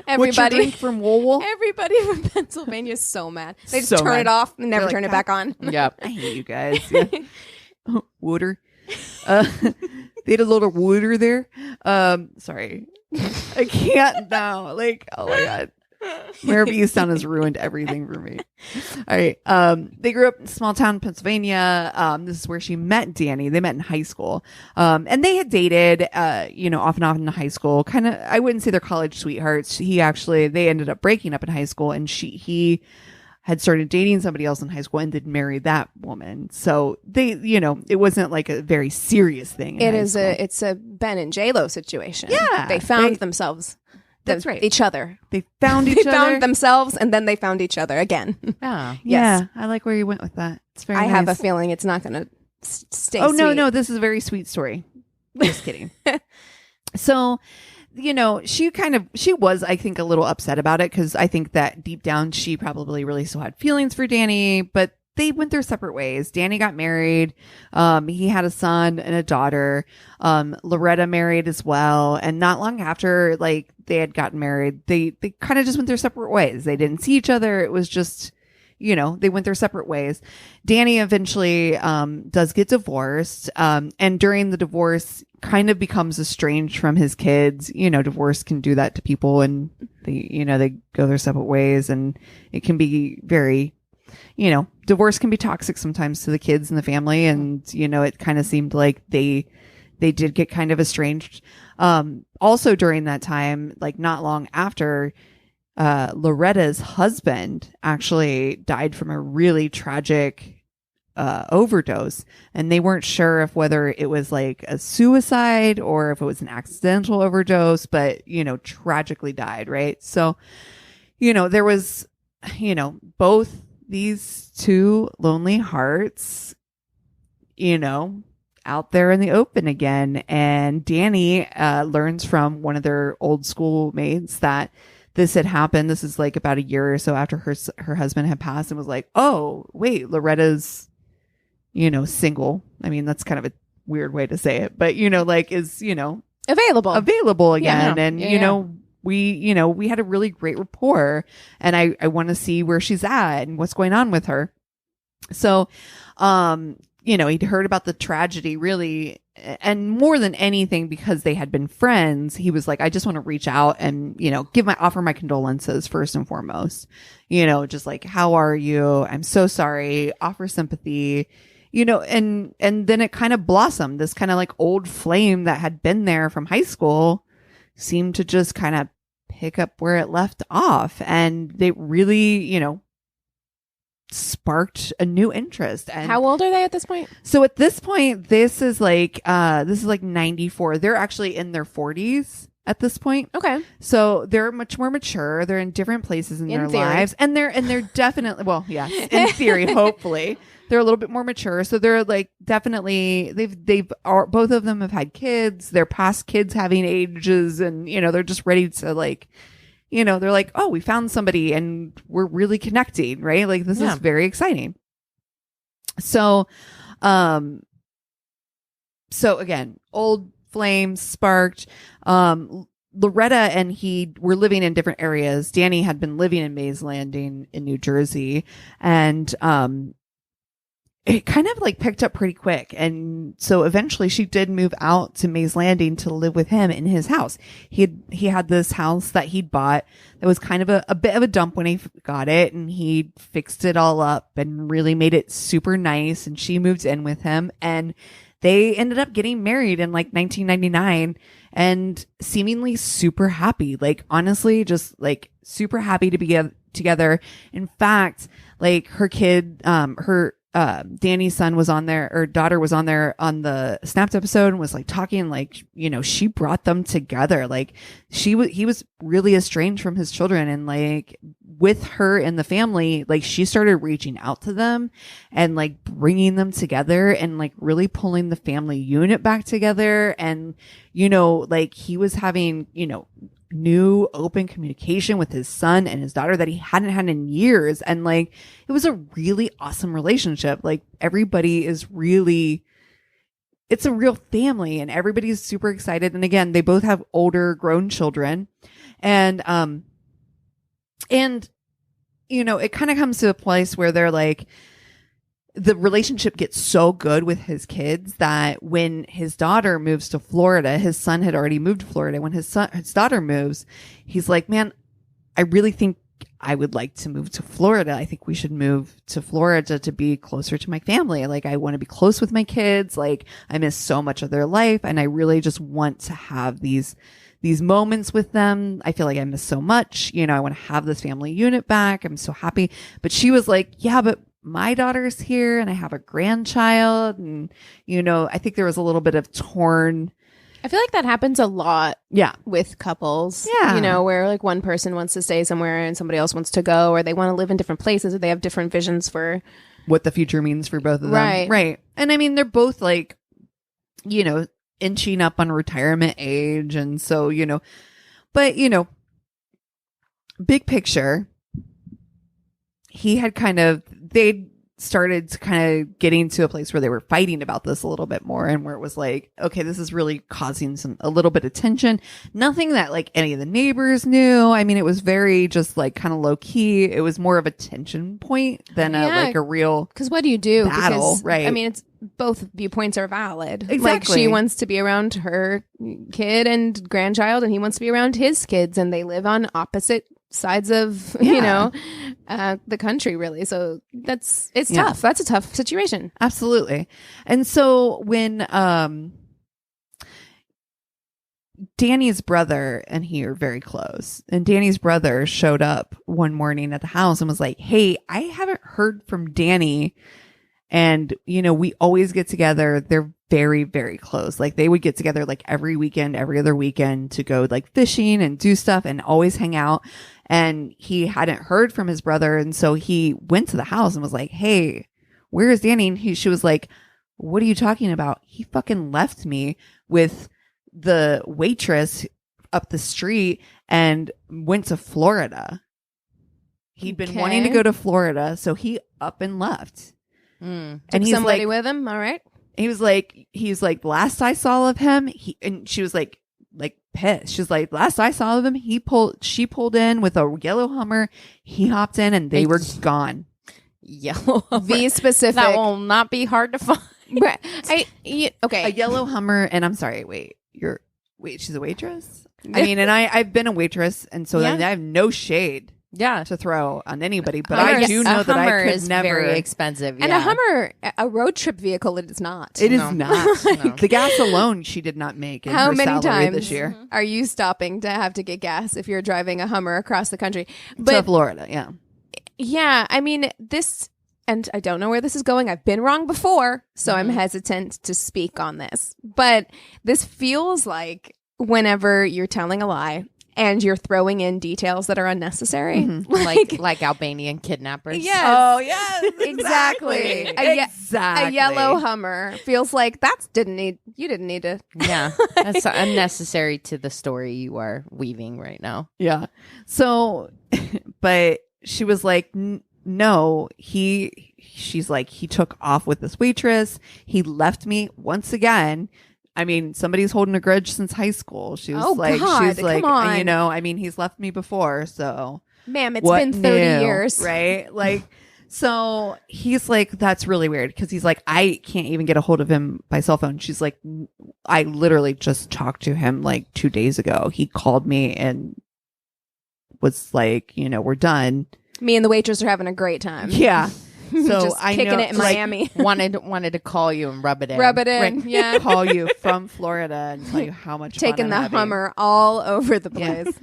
Everybody from Wool. Everybody from Pennsylvania is so mad. They just So turn mad. it off and never They're turn like, it back on. Yep. I hate you guys. Yeah. Water. They had a little water there. Sorry. I can't now. Like, oh my God. Mayor of Easttown has ruined everything for me. All right. They grew up in small town Pennsylvania. This is where she met Danny. They met in high school. And they had dated, off and on in high school. Kind of, I wouldn't say they're college sweethearts. They ended up breaking up in high school, and he had started dating somebody else in high school and then married that woman. So they, it wasn't like a very serious thing. It's a Ben and J-Lo situation. Yeah. They found themselves. That's right. Each other. They found each They other. found themselves and then they found each other again. Yeah. Yeah. Yes. I like where you went with that. It's very I nice. have a feeling it's not going to stay Oh, sweet. no. This is a very sweet story. Just kidding. So, she was, I think, a little upset about it because I think that deep down she probably really still had feelings for Danny, but they went their separate ways. Danny got married. He had a son and a daughter. Loretta married as well. And not long after, like, they had gotten married, they kind of just went their separate ways. They didn't see each other. It was just, they went their separate ways. Danny eventually does get divorced. And during the divorce, kind of becomes estranged from his kids. Divorce can do that to people, and they go their separate ways, and it can be very, divorce can be toxic sometimes to the kids and the family. And, it kind of seemed like they did get kind of estranged. Also during that time, like not long after, Loretta's husband actually died from a really tragic overdose, and they weren't sure if whether it was like a suicide or if it was an accidental overdose, but tragically died, right? So there was both these two lonely hearts out there in the open again, and Danny learns from one of their old schoolmates that this had happened. This is like about a year or so after her husband had passed, and was like, oh wait, Loretta's single. I mean, that's kind of a weird way to say it, but is available again. Yeah. And we had a really great rapport, and I want to see where she's at and what's going on with her. So he'd heard about the tragedy, really, and more than anything, because they had been friends, he was like, I just want to reach out and offer my condolences first and foremost. Just like, how are you? I'm so sorry. Offer sympathy. And then it kind of blossomed. This kind of like old flame that had been there from high school seemed to just kind of pick up where it left off. And they really, sparked a new interest. And How old are they at this point? so at this point, this is like 94. They're actually in their 40s at this point. Okay. So they're much more mature. They're in different places in their theory. lives. And they're definitely, well, yeah, in theory, hopefully. They're a little bit more mature. So they're like definitely, both of them have had kids. They're past kids having ages, and, they're just ready to like, they're like, oh, we found somebody and we're really connecting, right? Like this is very exciting. So, again, old flames sparked. Loretta and he were living in different areas. Danny had been living in Mays Landing in New Jersey, and it kind of like picked up pretty quick. And so eventually she did move out to Mays Landing to live with him in his house. He had this house that he'd bought that was kind of a bit of a dump when he got it, and he fixed it all up and really made it super nice. And she moved in with him, and they ended up getting married in like 1999 and seemingly super happy. Like honestly, just like super happy to be together. In fact, like her kid, Danny's son was on there, or daughter was on there on the Snapped episode, and was like talking like, she brought them together. Like he was really estranged from his children, and like with her in the family, like she started reaching out to them and like bringing them together and like really pulling the family unit back together. And, like he was having, new open communication with his son and his daughter that he hadn't had in years. And like, it was a really awesome relationship. Like everybody is really, it's a real family, and everybody's super excited. And again, they both have older grown children, and it kind of comes to a place where they're like, the relationship gets so good with his kids that when his daughter moves to Florida, his son had already moved to Florida. When his daughter moves, he's like, man, I really think I would like to move to Florida. I think we should move to Florida to be closer to my family. Like I want to be close with my kids. Like I miss so much of their life, and I really just want to have these these moments with them. I feel like I miss so much. You know, I want to have this family unit back. I'm so happy. But she was like, yeah, but my daughter's here and I have a grandchild. And, you know, I think there was a little bit of torn. I feel like that happens a lot Yeah. with couples. Yeah. You know, where like one person wants to stay somewhere and somebody else wants to go, or they want to live in different places, or they have different visions for what the future means for both of them. Right. Right. And I mean, they're both like, you know, inching up on retirement age. And so, you know, but, you know, big picture, he had they started to kind of getting to a place where they were fighting about this a little bit more, and where it was like, okay, this is really causing a little bit of tension. Nothing that like any of the neighbors knew. I mean, it was very just like kind of low key. It was more of a tension point than like a real because what do you do? battle, Because, right? I mean, it's both viewpoints are valid. Like Exactly. she wants to be around her kid and grandchild, and he wants to be around his kids, and they live on opposite sides of you know the country, really. So it's tough. That's a tough situation. Absolutely. And so when Danny's brother and he are very close, and Danny's brother showed up one morning at the house and was like, hey, I haven't heard from Danny, and you know, we always get together. They're very, very close. Like they would get together like every weekend, every other weekend to go like fishing and do stuff and always hang out. And he hadn't heard from his brother. And so he went to the house and was like, hey, where is Danny? And she was like, what are you talking about? He fucking left me with the waitress up the street and went to Florida. He'd been wanting to go to Florida. So he up and left. And And he's somebody like, with him. All right. he's like, last I saw of him, and she was like pissed. She's like, last I saw of him, she pulled in with a yellow Hummer. He hopped in and they were gone. Yellow Hummer. Be specific. That will not be hard to find. Right. Okay. A yellow Hummer. And I'm sorry, wait, she's a waitress? I mean, and I've been a waitress, and so then I have no shade Yeah. to throw on anybody, but Hummer I do know that Hummer I could is never. very expensive. And yeah. a Hummer, a road trip vehicle, it is not. It is No. not. No. The gas alone she did not make in How her many salary times this year. are you stopping to have to get gas if you're driving a Hummer across the country? To But Florida, yeah. yeah, I mean, this, and I don't know where this is going. I've been wrong before, so I'm hesitant to speak on this. But this feels like whenever you're telling a lie and you're throwing in details that are unnecessary. like Albanian kidnappers. Yes. Oh, yes. Exactly. Exactly. A yellow Hummer feels like you didn't need to. Yeah. That's unnecessary to the story you are weaving right now. Yeah. So, but she was like, no, she's like, he took off with this waitress. He left me once again. I mean, somebody's holding a grudge since high school. She was God, she's like, come on. you know, I mean, he's left me before. So Ma'am, it's what been 30 new? years. Right? Like, so he's like, that's really weird, because he's like, I can't even get a hold of him by cell phone. She's like, I literally just talked to him like 2 days ago. He called me and was like, you know, we're done. Me and the waitress are having a great time. Yeah. So Just I kicking know, it in like, Miami. wanted to call you and rub it in. Rub it in. Right. Yeah. Call you from Florida and tell you how much Taking fun the I'm having. Hummer all over the Yeah. place.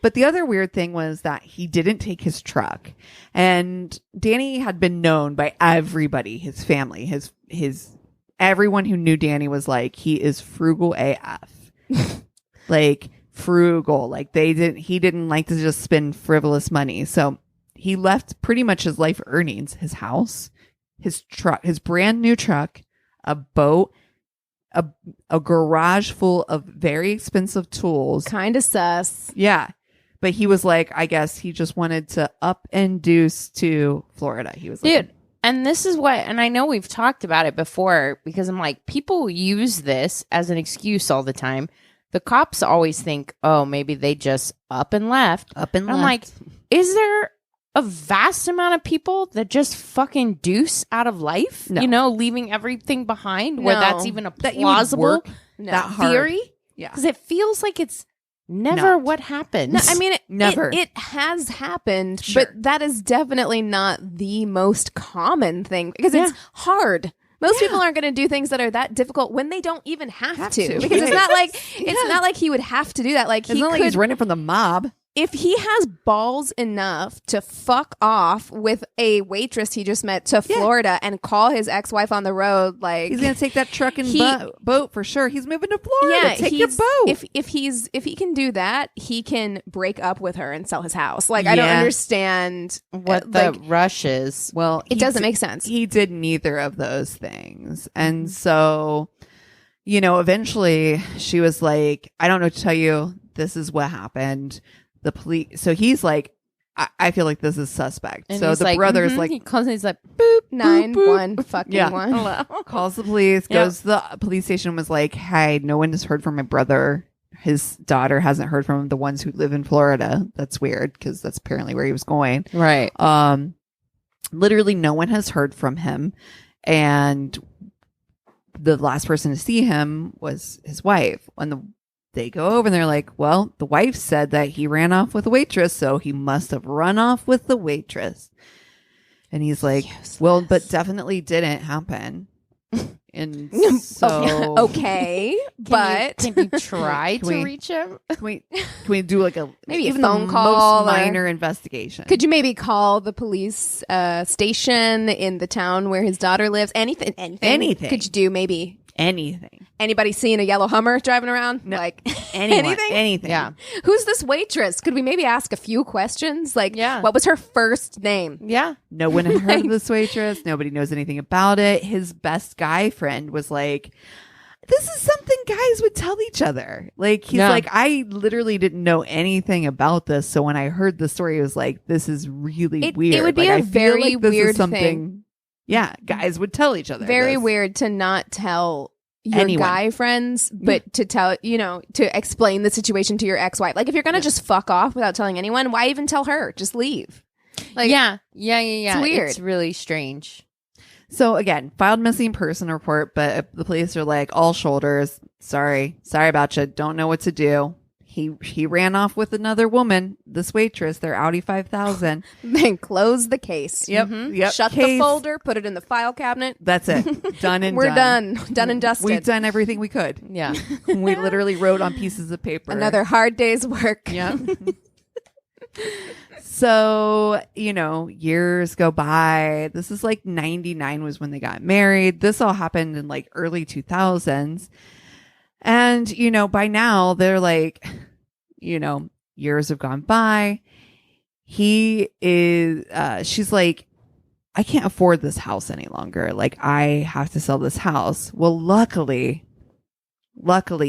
But the other weird thing was that he didn't take his truck, and Danny had been known by everybody, his family, his everyone who knew Danny was like, he is frugal AF. Like frugal. Like he didn't like to just spend frivolous money. So he left pretty much his life earnings, his house, his truck, his brand new truck, a boat, a garage full of very expensive tools. Kind of sus. Yeah. But he was like, I guess he just wanted to up and deuce to Florida. He was like, Dude, and this is what, and I know we've talked about it before, because I'm like, people use this as an excuse all the time. The cops always think, oh, maybe they just up and left. up and And I'm like, left. is there a vast amount of people that just fucking deuce out of life? No. You know, leaving everything behind, where No. that's even a That you would plausible work No. that hard. theory? Yeah. Because it feels like it's never Not. what happens. No, I mean, Never. It has happened, Sure. but that is definitely not the most common thing, because it's hard. Most people aren't going to do things that are that difficult when they don't even have to. Because Right. it's not like he would have to do that. Like It's not like he's running from the mob. if he has balls enough to fuck off with a waitress he just met to Florida and call his ex-wife on the road, like He's gonna take that truck and boat for sure. He's moving to Florida. yeah, Take your boat. If he can do that, he can break up with her and sell his house. Like I don't understand what the rush is. Well, it doesn't make sense. He did neither of those things, and so eventually she was like, "I don't know what to tell you. This is what happened." The police. So he's like, I feel like this is suspect. And so the brother's like, he calls and he's like, boop, 911 fucking Yeah. one. hello. calls the police, goes to the police station, was like, "Hey, no one has heard from my brother. His daughter hasn't heard from the ones who live in Florida. That's weird because that's apparently where he was going." Right. Literally no one has heard from him. And the last person to see him was his wife. When they go over and they're like, "Well, the wife said that he ran off with a waitress, so he must have run off with the waitress." And he's like, "Well, but definitely didn't happen." And so Okay, but can you try Can to we- reach him? can we do like Maybe a even phone the call most or- minor investigation? could you maybe call the police station in the town where his daughter lives? Anything. Anything. Could you do maybe? anything? Anybody seeing a yellow Hummer driving around? No. Like Anyone, anything? Yeah. Who's this waitress? Could we maybe ask a few questions? Like, Yeah. what was her first name? Yeah. No one had heard of this waitress. Nobody knows anything about it. His best guy friend was like, "This is something guys would tell each other." Like, he's like, "I literally didn't know anything about this. So when I heard the story, it was like, this is really weird." It would be Like, a I feel very like this is weird something. thing. Yeah, guys would tell each other. Very this. weird to not tell your Anyone. guy friends, but to tell, to explain the situation to your ex-wife. Like, if you're going to just fuck off without telling anyone, why even tell her? Just leave. Like, yeah. It's weird. It's really strange. So again, filed missing person report, but the police are like, all shoulders. Sorry about you. Don't know what to do. He ran off with another woman, this waitress, their Audi 5000. Then close the case. Yep. Shut the Case. folder, put it in the file cabinet. That's it. Done and We're done. done and dusted. We've done everything we could. Yeah. We literally wrote on pieces of paper. Another hard day's work. Yeah. So, years go by. This is like 99 was when they got married. This all happened in like early 2000s. And, by now they're like, years have gone by. She's like, "I can't afford this house any longer. Like, I have to sell this house." Well, luckily,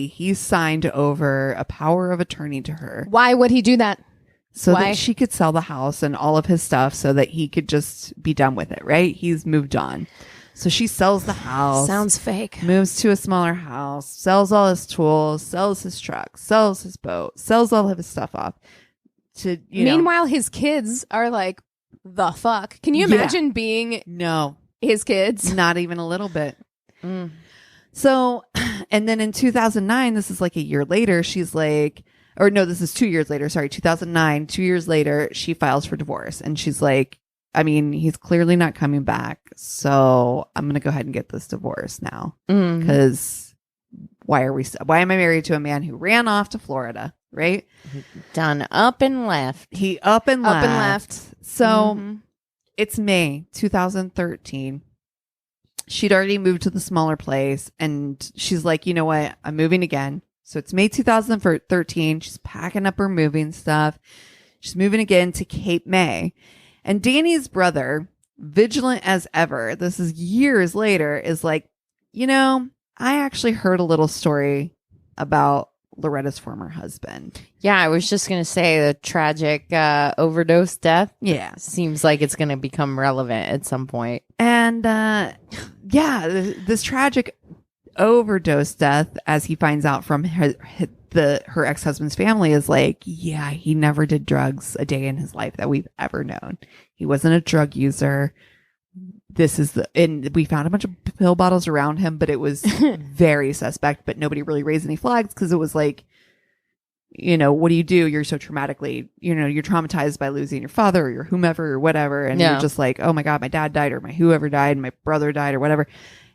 he signed over a power of attorney to her Why would he do that? so Why? that she could sell the house and all of his stuff so that he could just be done with it, right? He's moved on. So she sells the house. Sounds fake. Moves to a smaller house, sells all his tools, sells his truck, sells his boat, sells all of his stuff off. Meanwhile, his kids are like, the fuck? Can you imagine being No, his kids? not even a little bit. Mm. So, and then in 2009, this is like a year later, she's like, or no, this is 2 years later. Sorry, 2009, 2 years later, she files for divorce. And she's like, "I mean, he's clearly not coming back. So I'm going to go ahead and get this divorce now. Because why am I married to a man who ran off to Florida?" Right? Done up and left. He up and left. So Mhm. it's May 2013. She'd already moved to the smaller place. And she's like, "You know what? I'm moving again." So it's May 2013. She's packing up her moving stuff. She's moving again to Cape May. And Danny's brother, vigilant as ever, this is years later, is like, "I actually heard a little story about Loretta's former husband." Yeah, I was just going to say the tragic overdose death Yeah. seems like it's going to become relevant at some point. And this tragic overdose death, as he finds out from her ex-husband's family, is like, yeah, he never did drugs a day in his life that we've ever known. He wasn't a drug user. And we found a bunch of pill bottles around him, but it was very suspect, but nobody really raised any flags because it was like, what do you do? You're so traumatically, you're traumatized by losing your father or your whomever or whatever. And you're just like, "Oh my God, my dad died or my whoever died and my brother died or whatever."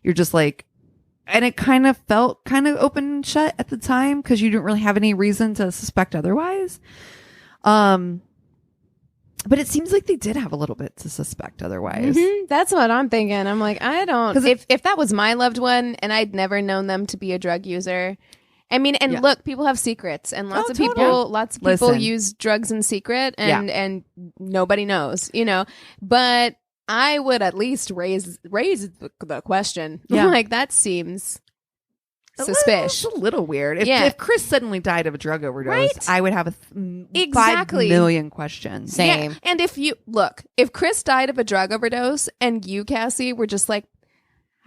you're just like, and it kind of felt kind of open and shut at the time because you didn't really have any reason to suspect otherwise. But it seems like they did have a little bit to suspect otherwise. Mm-hmm. That's what I'm thinking. I'm like, I don't. If that was my loved one and I'd never known them to be a drug user, I mean, and look, people have secrets, and lots of people use drugs in secret, and nobody knows, you know. But I would at least raise the question. Yeah. Like, that seems suspicious. It's a little weird. If Chris suddenly died of a drug overdose, right? I would have 5 million questions. Same. Yeah. And if Chris died of a drug overdose and you, Cassie, were just like,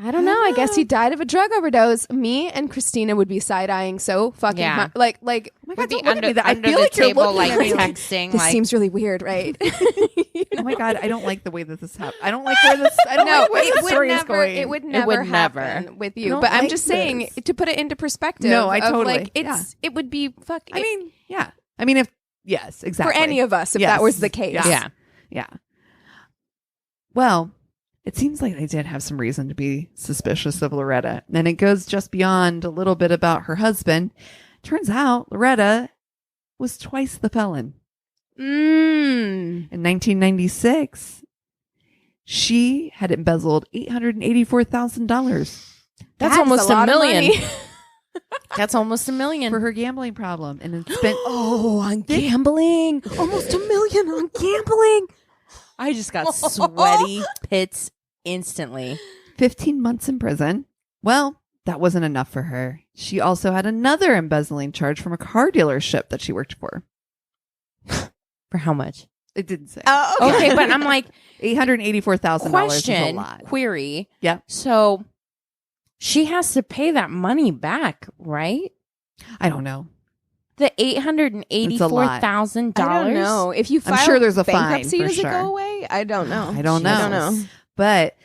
I don't know, I guess he died of a drug overdose, me and Christina would be side-eyeing so fucking much. Like, oh my God, be don't look at me that. I under feel the like you're table, looking like at me. texting. This like, seems really weird, right? Oh my God, I don't like the way that this happened. I don't like where this. I don't like where this story is going. It would never happen with you. But I'm just saying, to put it into perspective. No, I totally. Like, it would be fucking. I mean, yeah. I mean, yes, exactly. For any of us, if that was the case. Yeah. Well, it seems like they did have some reason to be suspicious of Loretta. And it goes just beyond a little bit about her husband. Turns out Loretta was twice the felon. In 1996, she had embezzled $884,000. That's almost a $1 million. money. That's almost $1 million For her gambling problem. And then spent on gambling. Almost $1 million on gambling. I just got sweaty pits instantly. 15 months in prison. Well, that wasn't enough for her. She also had another embezzling charge from a car dealership that she worked for. For how much? It didn't say. Oh, Okay, but I'm like, $884,000 is a question, lot. query. Yeah. So she has to pay that money back, right? I don't know. The $884,000. I don't know. If you file I'm sure there's a fine, bankruptcy, for does it sure. go away? I don't know. I don't know. But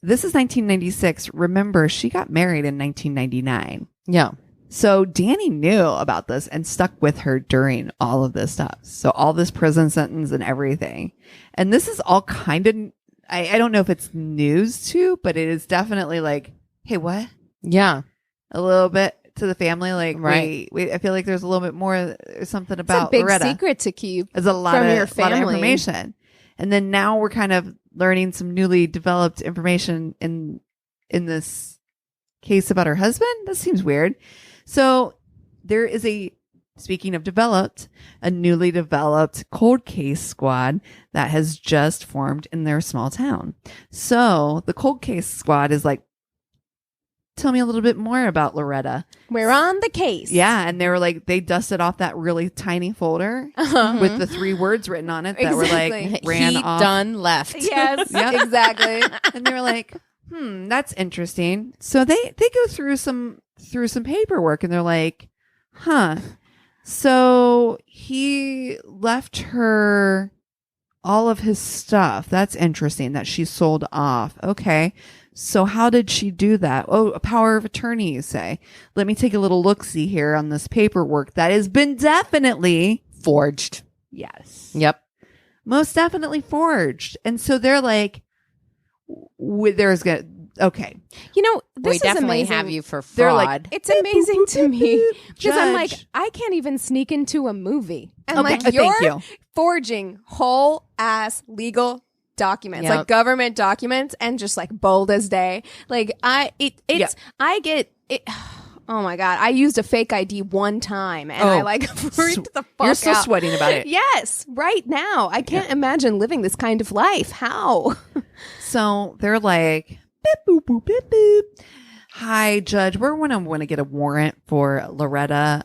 this is 1996. Remember, she got married in 1999. Yeah. So Danny knew about this and stuck with her during all of this stuff. So all this prison sentence and everything. And this is all kind of, I don't know if it's news too, but it is definitely like, hey, what? Yeah. A little bit to the family. Like, right. wait, I feel like there's a little bit more, something It's about a big Loretta. secret to keep. There's a lot from of, your family. lot of information. And then now we're kind of learning some newly developed information in this case about her husband. That seems weird. So there is speaking of developed, a newly developed cold case squad that has just formed in their small town. So the cold case squad is like, tell me a little bit more about Loretta. We're on the case. Yeah. And they were like, they dusted off that really tiny folder with the 3 words written on it that were like, ran he off. done left. Yes, Yep. exactly. And they were like, that's interesting. So they go through some paperwork and they're like, so he left her all of his stuff. That's interesting that she sold off. Okay. So how did she do that? Oh, a power of attorney, you say. Let me take a little look-see here on this paperwork that has been definitely Forged. Yes. Yep. Most definitely forged. And so they're like, okay. You know, this We is definitely amazing. have you for fraud. They're like, It's amazing to me because I'm like, Judge. I can't even sneak into a movie. And Okay, like, thank you're you. forging whole ass legal documents, Yep. like government documents, and just like bold as day. Like I get it. Oh my God. I used a fake ID one time and I like freaked the fuck out. You're still sweating about it. Yes, right now. I can't imagine living this kind of life. How? So they're like, beep, boop, boop, beep, boop. Hi, Judge. We're going to want to get a warrant for Loretta.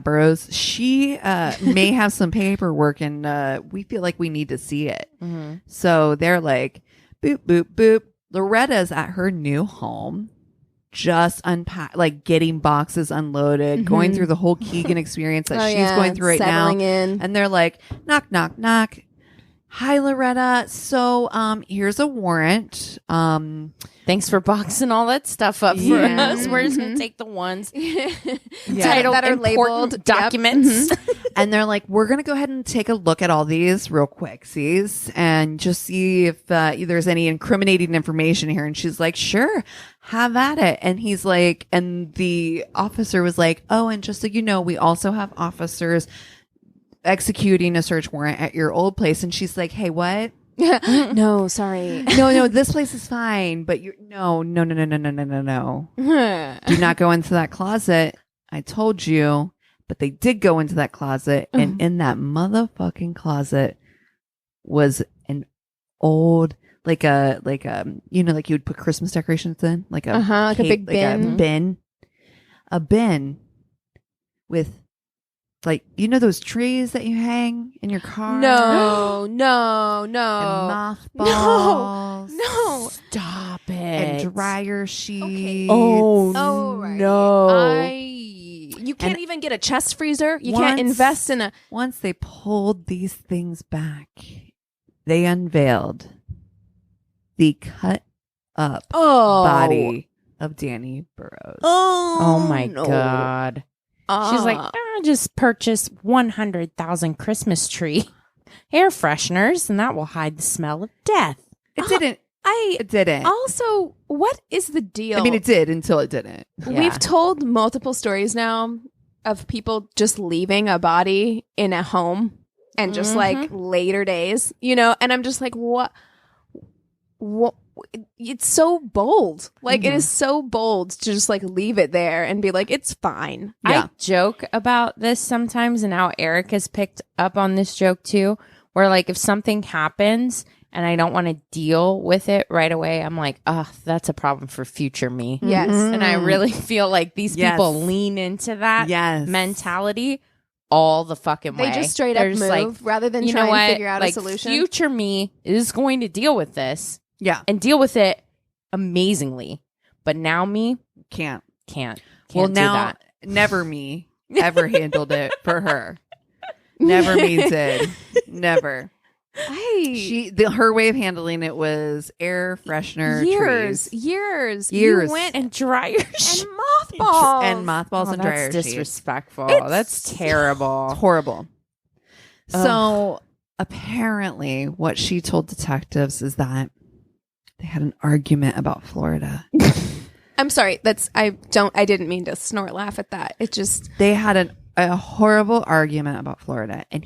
Burroughs. She may have some paperwork and we feel like we need to see it. Mm-hmm. So they're like, boop, boop, boop. Loretta's at her new home. Just getting boxes unloaded, going through the whole Keegan experience that she's going through right now. Settling in. And they're like, knock, knock, knock. Hi, Loretta. So, here's a warrant. Thanks for boxing all that stuff up for Yeah. us. We're just going to take the ones Yeah. titled that are important labeled documents. And they're like, we're going to go ahead and take a look at all these real quick, sees, and just see if there's any incriminating information here. And she's like, sure, have at it. And he's like, and the officer was like, oh, and just so you know, we also have officers executing a search warrant at your old place. And she's like, hey, what? No, sorry. No, this place is fine, but no. Do not go into that closet. I told you. But they did go into that closet, and in that motherfucking closet was an old, like you would put Christmas decorations in, like a big bin. A bin with, like, those trees that you hang in your car. No. And mothballs. No. Stop it. And dryer sheets. Okay. Oh, right. no. You can't even get a chest freezer. You Once- can't invest in a. Once they pulled these things back, they unveiled the cut up body of Danny Burroughs. Oh my God. She's like, I just purchased 100,000 Christmas tree air fresheners, and that will hide the smell of death. It didn't. Also, what is the deal? I mean, it did until it didn't. Yeah. We've told multiple stories now of people just leaving a body in a home and just like later days, and I'm just like, what? It's so bold. Like, it is so bold to just like leave it there and be like, it's fine. Yeah. I joke about this sometimes, and now Eric has picked up on this joke too, where like if something happens and I don't want to deal with it right away, I'm like, oh, that's a problem for future me. Yes. And I really feel like these people lean into that mentality all the fucking way. They just straight up They're just move rather than try and figure out a solution. Future me is going to deal with this. Yeah. And deal with it amazingly. But now me Can't. Well, do that. Never me ever handled it for her. Never me did. Never. Her way of handling it was air freshener years. You went and dryers and mothballs and mothballs and dryer that's sheets. disrespectful. That's terrible. It's horrible. So apparently, what she told detectives is that they had an argument about Florida. I'm sorry. I didn't mean to snort laugh at that. It just they had a horrible argument about Florida, and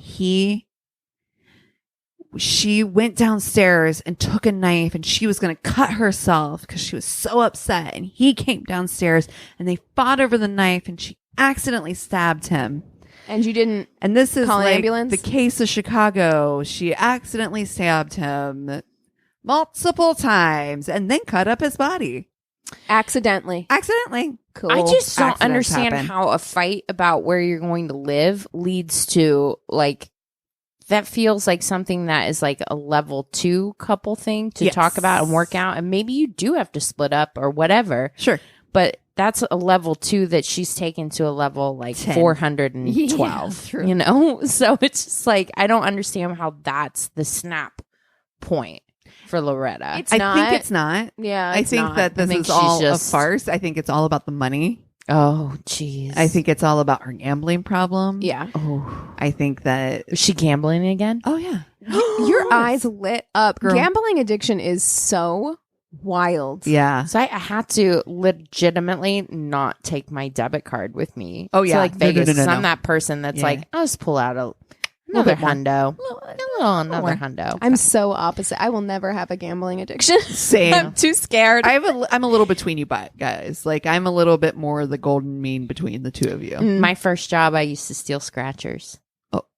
she went downstairs and took a knife, and she was going to cut herself because she was so upset. And he came downstairs, and they fought over the knife, and she accidentally stabbed him. And you didn't. And this is call an like ambulance? the case of Chicago. She accidentally stabbed him multiple times and then cut up his body. Accidentally. Cool. I just don't Accidents understand happen. how a fight about where you're going to live leads to like that feels like something that is like a level 2 couple thing to talk about and work out. And maybe you do have to split up or whatever. Sure. But that's a level 2 that she's taken to a level like 10. 412, Yeah, true. So it's just like, I don't understand how that's the snap point for Loretta. I think it's not. Yeah. I think not. that this think is she's all just- a farce. I think it's all about the money. Oh, jeez. I think it's all about her gambling problem. Yeah. Oh, I think that. is she gambling again? Oh, yeah. Your eyes lit up. Girl. Gambling addiction is so wild. Yeah. So I had to legitimately not take my debit card with me. Oh, yeah. to like No, Vegas. no, no, 'Cause no. I'm that person that's Yeah. like, I'll just pull out another bit more. hundo, another more. hundo. I'm so opposite. I will never have a gambling addiction. Same. I'm too scared. I'm a little between you guys. Like, I'm a little bit more the golden mean between the two of you. My first job, I used to steal scratchers.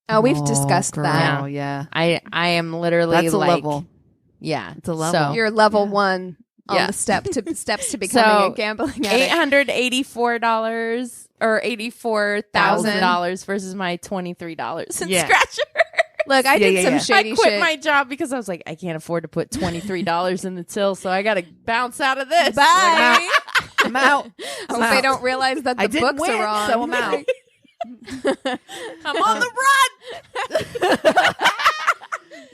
Oh, we've discussed girl, that. Yeah. I am literally That's a like, level. yeah, It's a level. You're level 1 on Yeah. the steps to becoming a gambling addict. $884 or $84,000 versus my $23 in Yeah. scratcher. Look, I did some yeah. shady I quit shit. my job because I was like, I can't afford to put $23 in the till, so I got to bounce out of this. Bye. I'm out. I hope they don't realize that I the didn't books win, are wrong. so I'm out. I'm on the run.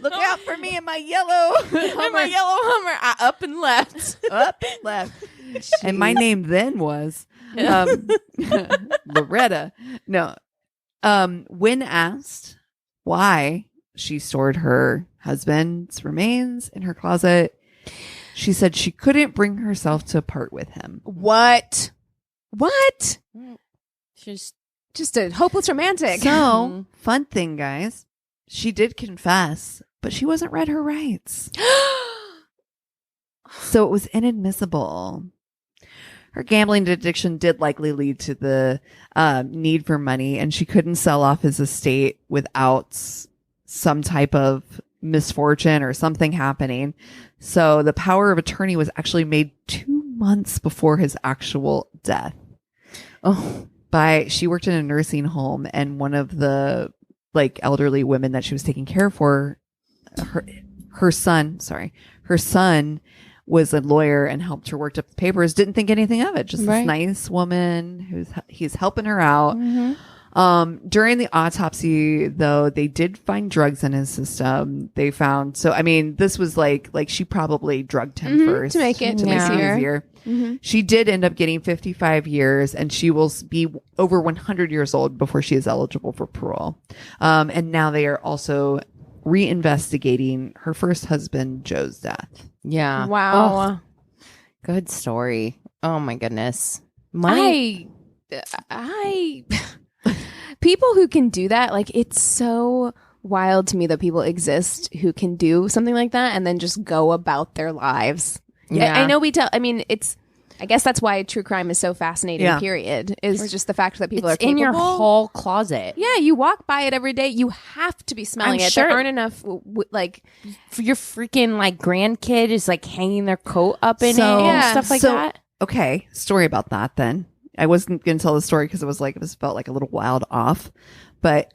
Look out for me and my yellow And my yellow Hummer. I up and left. up left. And my name then was Loretta. No, When asked why she stored her husband's remains in her closet, she said she couldn't bring herself to part with him. What? She's Just a hopeless romantic. So, fun thing, guys. She did confess, but she wasn't read her rights. So it was inadmissible. Her gambling addiction did likely lead to the need for money, and she couldn't sell off his estate without some type of misfortune or something happening. So the power of attorney was actually made 2 months before his actual death. She worked in a nursing home, and one of the elderly women that she was taking care for, her son was a lawyer and helped her work up the papers. Didn't think anything of it. Just this nice woman he's helping her out. Mm-hmm. During the autopsy, though, they did find drugs in his system. They found, this was like she probably drugged him first to make it easier. Mm-hmm. She did end up getting 55 years, and she will be over 100 years old before she is eligible for parole. And now they are also reinvestigating her first husband, Joe's death. Yeah. Wow. Oh, good story. Oh my goodness. I people who can do that, it's so wild to me that people exist who can do something like that and then just go about their lives. Yeah. I know I guess that's why true crime is so fascinating, period, is just the fact that people are capable. In your hall closet. Yeah, you walk by it every day. You have to be smelling it. Sure. There aren't enough, for your freaking grandkid is hanging their coat up in it and stuff like that. Okay, story about that then. I wasn't going to tell the story because it felt a little wild off. But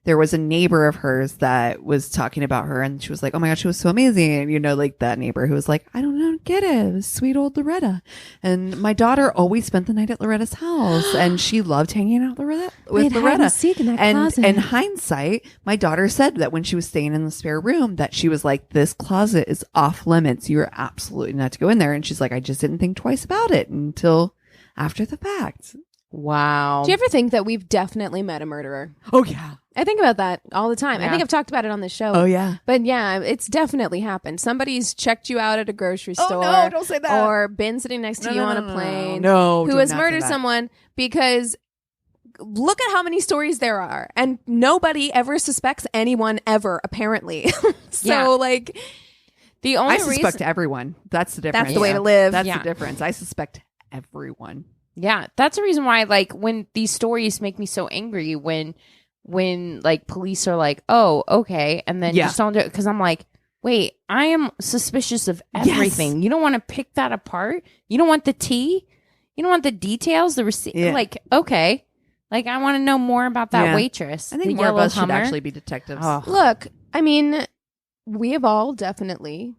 there was a neighbor of hers that was talking about her, and she was like, oh my God, she was so amazing. And, that neighbor who was like, I don't get it. It was sweet old Loretta. And my daughter always spent the night at Loretta's house, and she loved hanging out with Loretta. And in hindsight, my daughter said that when she was staying in the spare room, that she was like, this closet is off limits. You're absolutely not to go in there. And she's like, I just didn't think twice about it until after the fact. Wow. Do you ever think that we've definitely met a murderer? Oh, yeah. I think about that all the time. Yeah. I think I've talked about it on the show. Oh, yeah. But yeah, it's definitely happened. Somebody's checked you out at a grocery store. Oh, no, don't say that. Or been sitting next to you on a plane. No, who has murdered someone, because look at how many stories there are. And nobody ever suspects anyone ever, apparently. The only I suspect everyone. That's the difference. That's the way to live. That's the difference. I suspect everyone. Yeah, that's the reason why, when these stories make me so angry, when police are like, oh, okay, and then just don't do it, because I'm like, wait, I am suspicious of everything. Yes. You don't want to pick that apart? You don't want the tea? You don't want the details? The receipt? Yeah. Okay. I want to know more about that waitress. I think more of us should actually be detectives. Oh. Look, we have all definitely...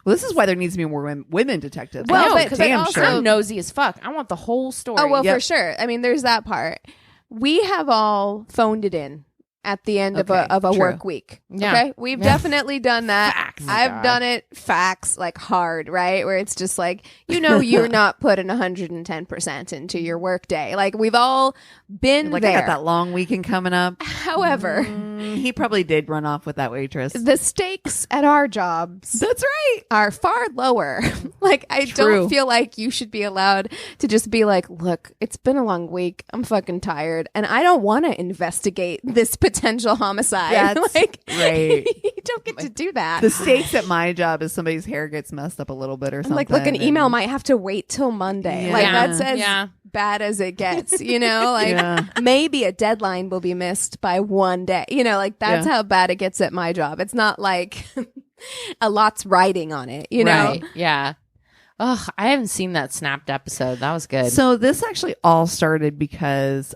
Well, this is why there needs to be more women detectives. Well, but also, I'm nosy as fuck. I want the whole story. Oh, well, for sure. There's that part. We have all phoned it in at the end of a work week. Yeah. Okay? We've definitely done that. Facts. I've done it hard, right? Where it's just you're not putting 110% into your work day. We've all been there. I got that long weekend coming up. However, he probably did run off with that waitress. The stakes at our jobs, that's right, are far lower. I don't feel like you should be allowed to just be like, look, it's been a long week. I'm fucking tired, and I don't want to investigate this potential homicide. That's right. You don't get to do that. The stakes at my job is somebody's hair gets messed up a little bit or something. Look, an email might have to wait till Monday. That's as bad as it gets, maybe a deadline will be missed by one day. That's how bad it gets at my job. It's not like a lot's riding on it, know? Right. Yeah. Oh, I haven't seen that Snapped episode. That was good. So this actually all started because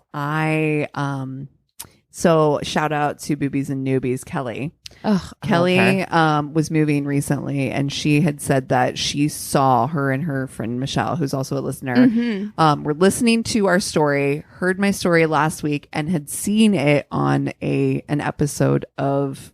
so shout out to Boobies and Newbies, Kelly. Oh, Kelly was moving recently, and she had said that she saw her and her friend Michelle, who's also a listener, were listening to our story, heard my story last week, and had seen it on an episode of,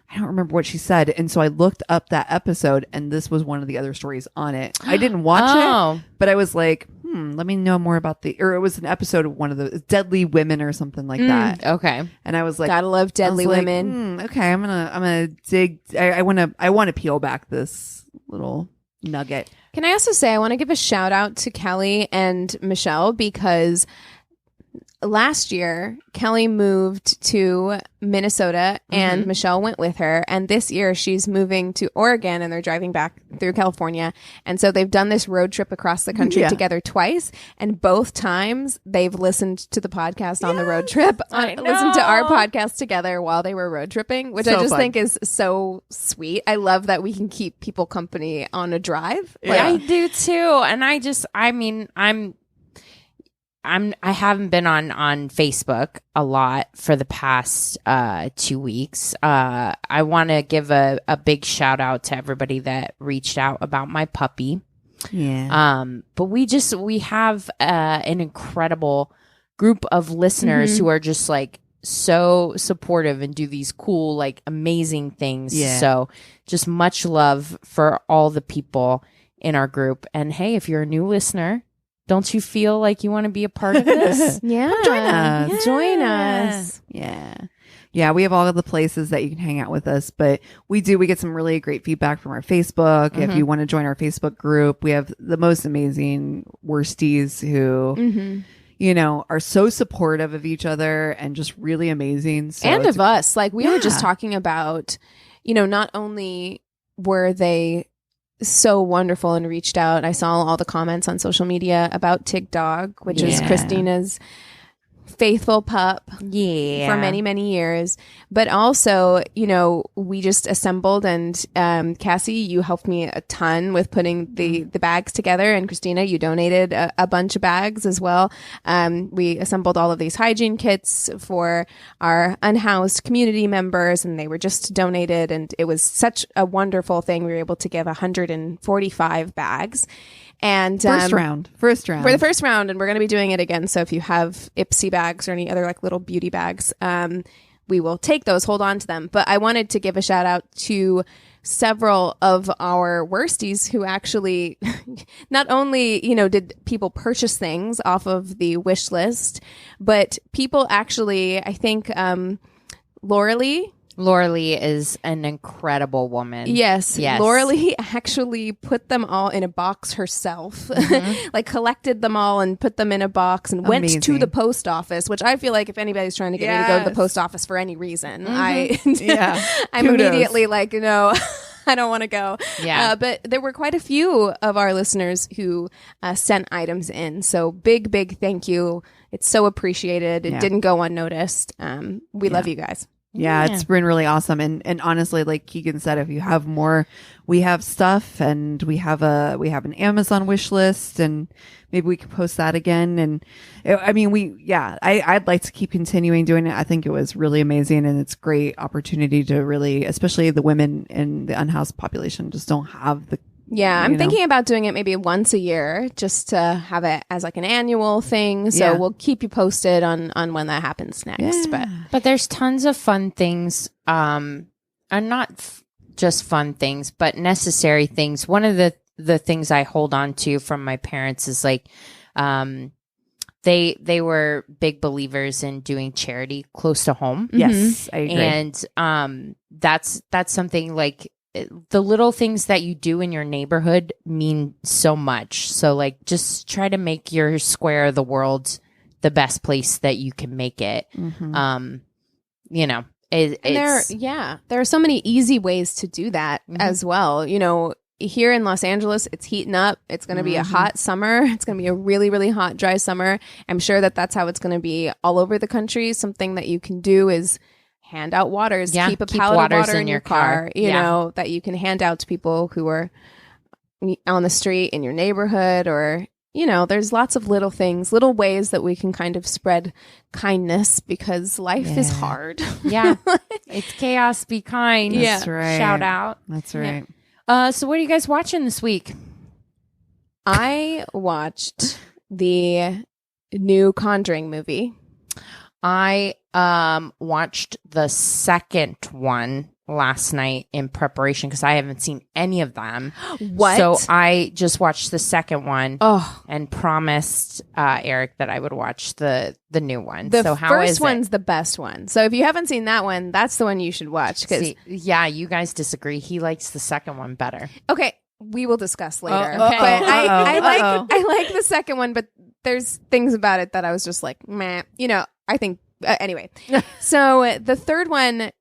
I don't remember what she said. And so I looked up that episode, and this was one of the other stories on it. I didn't watch it, but I was like, let me know more about or it was an episode of one of the Deadly Women or something like that. Okay. And I was like, gotta love Deadly Women. Okay, I'm gonna dig. I want to peel back this little nugget. Can I also say I want to give a shout out to Kelly and Michelle because last year Kelly moved to Minnesota and Michelle went with her, and this year she's moving to Oregon and they're driving back through California, and so they've done this road trip across the country together twice, and both times they've listened to the podcast on the road trip, listened to our podcast together while they were road tripping, which I just think is so sweet. I love that we can keep people company on a drive. I do too, and I haven't been on Facebook a lot for the past 2 weeks. I want to give a big shout out to everybody that reached out about my puppy. Yeah. But we have an incredible group of listeners who are just like so supportive and do these cool, like amazing things. Yeah. So just much love for all the people in our group. And hey, if you're a new listener, don't you feel like you want to be a part of this? Come join us. Yeah. Join us. Yeah, we have all of the places that you can hang out with us, but we get some really great feedback from our Facebook. If you want to join our Facebook group, we have the most amazing worsties who, are so supportive of each other and just really amazing. So and of us. Like we were just talking about, not only were they so wonderful and reached out. I saw all the comments on social media about Tig Dog, which is Christina's faithful pup for many, many years. But also, we just assembled and Cassie, you helped me a ton with putting the bags together, and Christina, you donated a bunch of bags as well. We assembled all of these hygiene kits for our unhoused community members, and they were just donated, and it was such a wonderful thing. We were able to give 145 bags. And first round for the first round, and we're going to be doing it again. So if you have Ipsy bags or any other like little beauty bags, we will take those, hold on to them. But I wanted to give a shout out to several of our worsties who actually not only, did people purchase things off of the wish list, but people actually, I think, Laura Lee is an incredible woman. Yes. Laura Lee actually put them all in a box herself, like collected them all and put them in a box and went to the post office, which I feel like if anybody's trying to get me to go to the post office for any reason, I'm immediately like, no, I don't want to go. Yeah. But there were quite a few of our listeners who sent items in. So big thank you. It's so appreciated. It didn't go unnoticed. We love you guys. Yeah, it's been really awesome. And honestly, like Keegan said, if you have more, we have stuff, and we have an Amazon wish list, and maybe we could post that again. And I'd like to keep continuing doing it. I think it was really amazing, and it's a great opportunity to really, especially the women in the unhoused population just don't have the. Yeah, I'm thinking about doing it maybe once a year just to have it as like an annual thing. So we'll keep you posted on when that happens next. But there's tons of fun things, and not just fun things, but necessary things. One of the things I hold on to from my parents is like, they were big believers in doing charity close to home. Yes, I agree. And that's something like, the little things that you do in your neighborhood mean so much. So like, just try to make your square of the world the best place that you can make it. There are so many easy ways to do that as well. Here in Los Angeles, it's heating up. It's going to be a hot summer. It's going to be a really, really hot, dry summer. I'm sure that's how it's going to be all over the country. Something that you can do is hand out waters. Keep a pallet of water in your car, that you can hand out to people who are on the street in your neighborhood, or, there's lots of little things, little ways that we can kind of spread kindness, because life is hard. Yeah. It's chaos. Be kind. That's right. Shout out. That's right. So what are you guys watching this week? I watched the new Conjuring movie. I watched the second one, last night in preparation because I haven't seen any of them. What? So I just watched the second one Oh, and promised Eric that I would watch the new one. the so how first is it? one's the best one. So if you haven't seen that one, that's the one you should watch. Because Yeah, you guys disagree. He likes the second one better. okay, we will discuss later. Okay. But I Uh-oh. like the second one, but there's things about it that I was just like, meh. You know, I think anyway. So the third one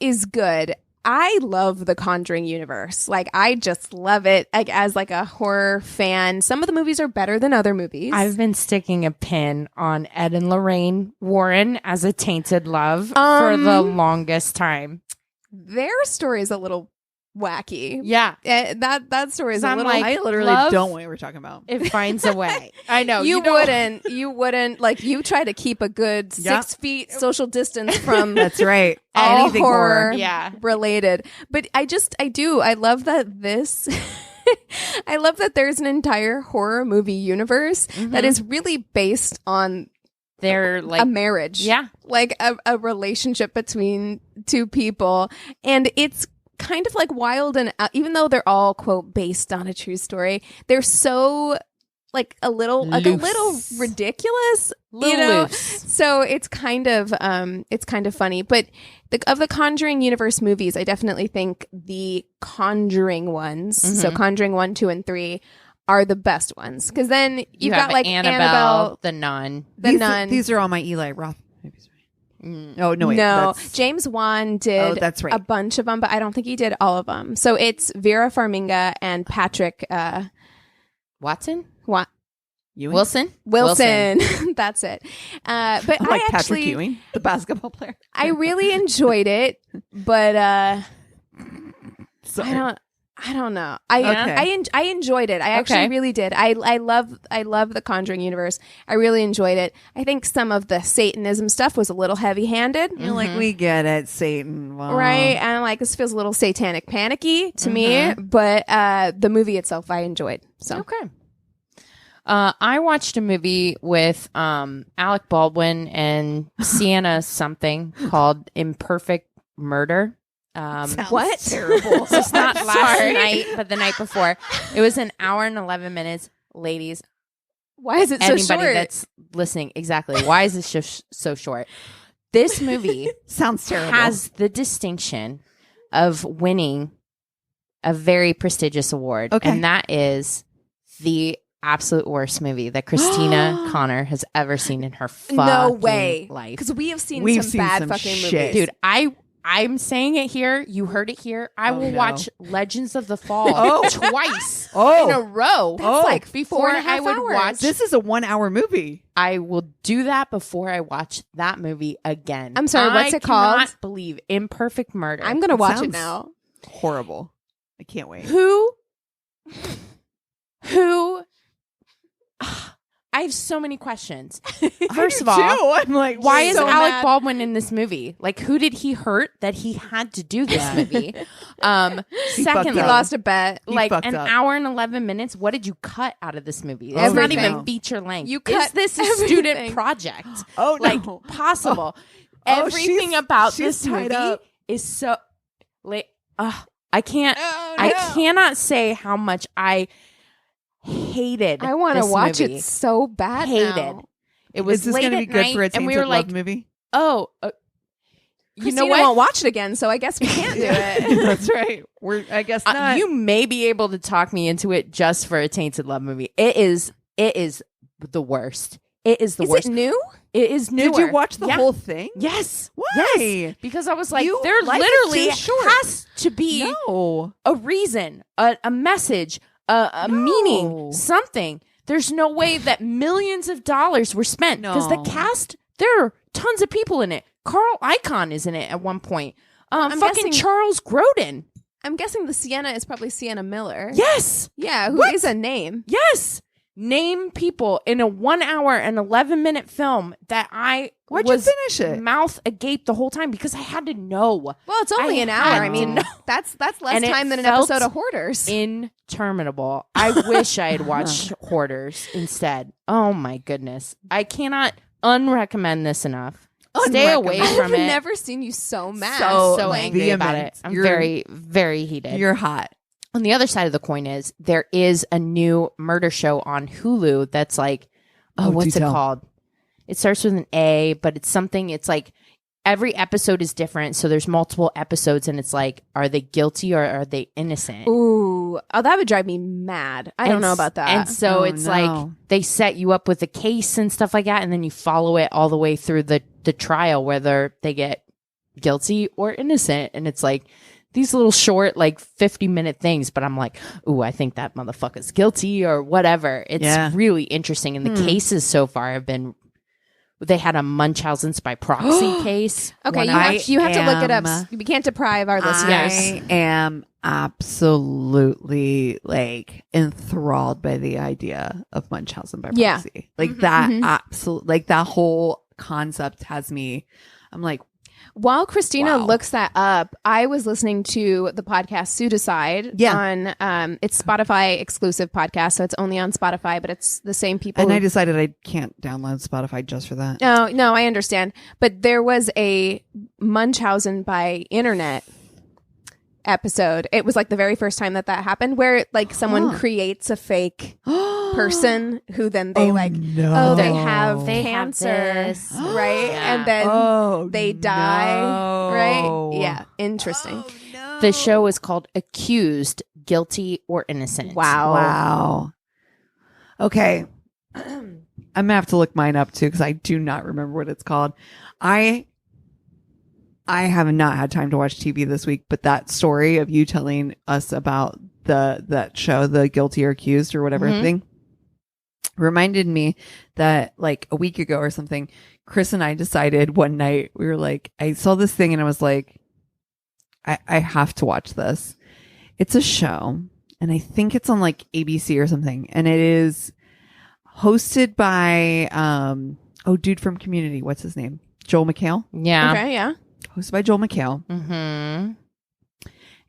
is good. I love the Conjuring universe. Like, I just love it. Like, as like a horror fan, some of the movies are better than other movies. I've been sticking a pin on Ed and Lorraine Warren as a Tainted Love for the longest time. Their story is a little wacky. Yeah. That story is So a I'm little. like, I literally love- don't know what we're talking about. It finds a way. I know. you don't- wouldn't like, you try to keep a good Yeah. 6 feet social distance from That's right. all Anything horror. Yeah. related. But I love that I love that there's an entire horror movie universe that is really based on They're like, a marriage. yeah. Like a relationship between two people. And it's kind of like wild, and even though they're all quote based on a true story, they're so like a little Loose. ridiculous, Little you know. loose. So it's kind of funny. But of the Conjuring universe movies, I definitely think the Conjuring ones, so Conjuring 1, 2, and 3, are the best ones, because then you've have got like Annabelle, the Nun. the Nun. These are all my Eli Roth movies. Oh no, wait, no, that's- James Wan did Oh, that's right. a bunch of them, but I don't think he did all of them. So it's Vera Farmiga and Patrick Watson? Ewing? Wilson? Wilson. That's it. But I like I Patrick actually, Ewing, the basketball player. I really enjoyed it, but Sorry. I don't know. Okay. I enjoyed it. I actually Okay. really did. I love the Conjuring universe. I really enjoyed it. I think some of the Satanism stuff was a little heavy-handed. You're like, we get it, Satan. Wow. Right, and I'm like, this feels a little satanic panicky to me, but the movie itself I enjoyed. So Okay. I watched a movie with Alec Baldwin and Sienna something called Imperfect Murder. Sounds What? Terrible. So it's not last Sorry. night, but the night before. It was an hour and 11 minutes. Ladies, why is it so anybody short? that's listening, exactly. Why is this so short? This movie Sounds terrible. has the distinction of winning a very prestigious award. Okay. And that is the absolute worst movie that Christina Connor has ever seen in her fucking no way, life. because we have seen We've some seen bad some fucking shit. movies. Dude, I'm saying it here. You heard it here. I Oh, will no. watch Legends of the Fall Oh. twice Oh. in a row. That's like before 4.5 I would hours. watch. This is a 1 hour movie. I will do that before I watch that movie again. I'm sorry, what's it called? I cannot believe Imperfect Murder. I'm gonna watch it sounds- now. Horrible. I can't wait. Who? I have so many questions. First of all, I'm like, why wait. is so Alec mad. Baldwin in this movie? Like, who did he hurt that he had to do this movie? He Secondly, He up. lost a bet. He like fucked an up. hour and 11 minutes. What did you cut out of this movie? It's not Everything. even feature length. You Is cut this a everything. student project? Oh, no. Like possible. Oh, Everything she's- about she's this tied movie up. is so. I can't. Oh, I no. cannot say how much I hated. I want to this watch movie. it so bad. Hated. now. It was Is this late going to at be good night, for a and Tainted we were Love like, movie? "Oh, you Christina know what? won't watch it again, so I guess we can't do it. That's right. I guess not. You may be able to talk me into it just for a Tainted Love movie. It is the worst. It is the Is worst. it new? It is newer. Did you watch the Yeah. whole thing? Yes. Why? Yes. Because I was like, You there like it literally too short. has to be No. a reason, a message, a No. meaning, something. There's no way that millions of dollars were spent because the No. cast, there are tons of people in it. Carl Icahn is in it at one point. I'm Fucking guessing- Charles Grodin. I'm guessing the Sienna is probably Sienna Miller. Yes. Yeah, who is What? a name. Yes. Name people in a 1 hour and 11-minute film that I Why'd you was finish it? mouth agape the whole time because I had to know. Well, it's only I an hour. had I mean, to know. that's less And it time than an felt episode of Hoarders. Interminable. I wish I had watched Hoarders instead. Oh my goodness. I cannot unrecommend this enough. Stay away from I've it. never seen you so mad. So angry about it. I'm You're- very, very heated. You're hot. On the other side of the coin is there is a new murder show on Hulu that's like, what's do it tell. called? It starts with an A, but it's something, it's like every episode is different. So there's multiple episodes and it's like, are they guilty or are they innocent? Ooh, that would drive me mad. I don't know about that. And so Oh, it's no. like they set you up with a case and stuff like that. And then you follow it all the way through the trial, whether they get guilty or innocent. And it's like, these little short, like 50-minute things, but I'm like, ooh, I think that motherfucker's guilty or whatever. It's really interesting. And the cases so far have been, they had a Munchausen's by proxy case. Okay, One you have to look it up. am- We can't deprive our listeners. I am absolutely like enthralled by the idea of Munchausen by Yeah. proxy. Like that absolute, like that whole concept has me. I'm like, While Christina Wow. looks that up, I was listening to the podcast Pseudocide on it's Spotify exclusive podcast, so it's only on Spotify, but it's the same people. and I decided I can't download Spotify just for that. No, I understand. But there was a Munchausen by internet episode. It was like the very first time that happened, where like someone creates a fake person who then they they have They have cancer, this. right? Yeah. And then they die, no. right? Yeah, interesting. The show is called Accused, Guilty or Innocent. Wow. Okay. I'm gonna have to look mine up too because I do not remember what it's called. I have not had time to watch TV this week, but that story of you telling us about that show, the Guilty or Accused or whatever thing, reminded me that like a week ago or something, Chris and I decided one night, we were like, I saw this thing and I was like, I have to watch this. It's a show and I think it's on like ABC or something, and it is hosted by dude from Community, what's his name, Joel McHale. Yeah. Okay, yeah. Hosted by Joel McHale. Mm-hmm.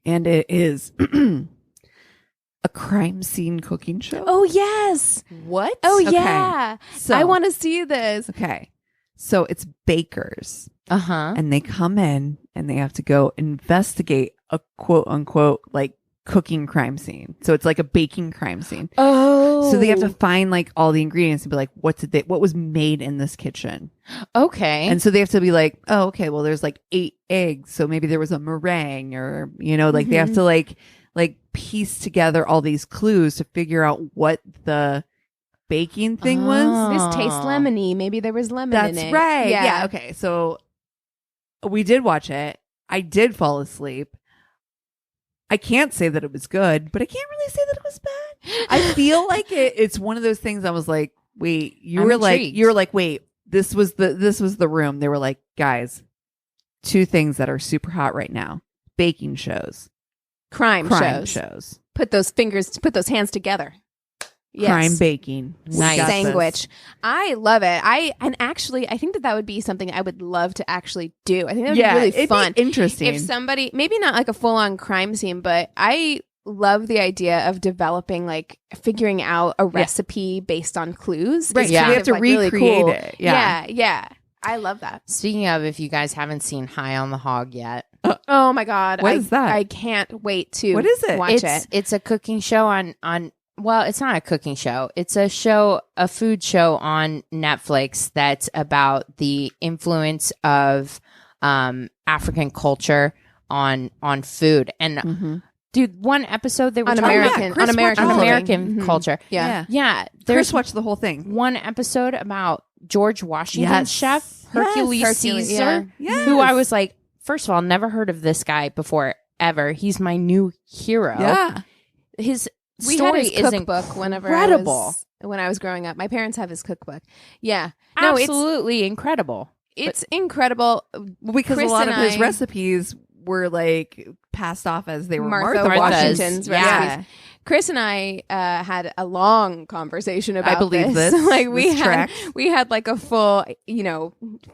And it is a crime scene cooking show. Oh yes. What? Oh Okay. yeah. So, I want to see this. Okay. So it's bakers, Uh-huh. and they come in and they have to go investigate a quote unquote like cooking crime scene. So it's like a baking crime scene. Oh. So they have to find like all the ingredients and be like, what was made in this kitchen? Okay. And so they have to be like, oh, okay, well, there's like 8 eggs. So maybe there was a meringue, or, like they have to like piece together all these clues to figure out what the baking thing was. This tastes lemony. Maybe there was lemon That's in it. right. Yeah. Yeah. Okay. So we did watch it. I did fall asleep. I can't say that it was good, but I can't really say that it was bad. I feel like it's one of those things. I was like, wait, you I'm were intrigued. like, wait, this was the room. They were like, guys, 2 things that are super hot right now: baking shows, Crime crime shows. shows, Put those hands together. Yes. crime baking. We Nice. got this. Sandwich. I love it. I think that would be something I would love to actually do. I think that would be really it'd fun. be interesting. If somebody, maybe not like a full on crime scene, but I love the idea of developing, like figuring out a recipe based on clues. Right. It's Yeah. So kind we have of, to like, really recreate cool. it. Yeah. Yeah. I love that. Speaking of, if you guys haven't seen High on the Hog yet, Oh my God. What is that? I can't wait to What is it? watch it. it's a cooking show on well, it's not a cooking show. It's a food show on Netflix that's about the influence of African culture on food. And dude, one episode they were On talking American, Chris on American, watched on the whole American culture. Yeah. Yeah. Chris There's watched the whole thing. one episode about George Washington's Yes. chef, Yes. Hercules Hercules, Caesar, yeah. who I Yes. was like, first of all, never heard of this guy before ever. He's my new hero. Yeah. His We story had his is cookbook whenever incredible. when I was growing up. My parents have his cookbook. Yeah. No, Absolutely incredible. it's incredible. Because Chris a lot of and his I- recipes were like passed off as they were Martha Martha Washington's Martha's. recipes. Chris and I had a long conversation about I believe this. Like we This had tracks. we had like a full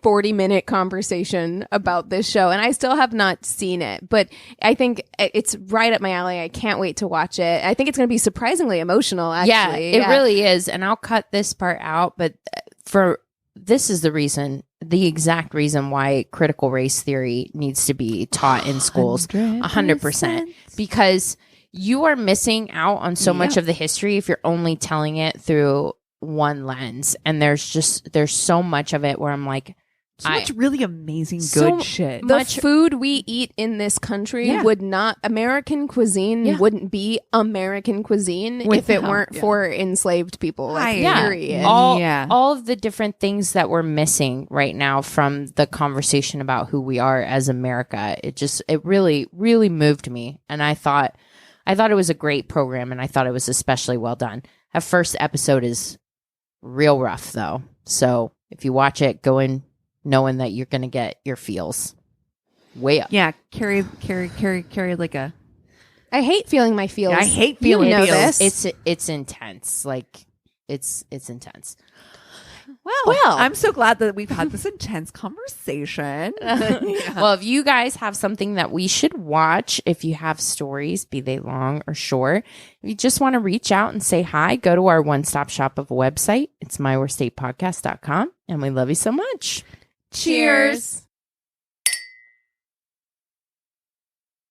40-minute conversation about this show, and I still have not seen it, but I think it's right up my alley. I can't wait to watch it. I think it's going to be surprisingly emotional. Actually, Yeah, it really is. And I'll cut this part out, but for this is the exact reason why critical race theory needs to be taught in schools. 100%. Because you are missing out on so much of the history if you're only telling it through one lens. And there's so much of it where I'm like, so much really amazing so good shit. The food we eat in this country would not, American cuisine wouldn't be American cuisine if it weren't for enslaved people. Like, period. All of the different things that we're missing right now from the conversation about who we are as America. It really, really moved me. And I thought it was a great program, and I thought it was especially well done. That first episode is real rough though. So if you watch it, go in knowing that you're going to get your feels way up. Yeah, carry like a... I hate feeling my feels. Yeah, I hate feeling feels. It's intense. Like, it's intense. Well, I'm so glad that we've had this intense conversation. Well, if you guys have something that we should watch, if you have stories, be they long or short, if you just want to reach out and say hi, go to our one-stop shop of a website. It's myworstatepodcast.com, and we love you so much. Cheers.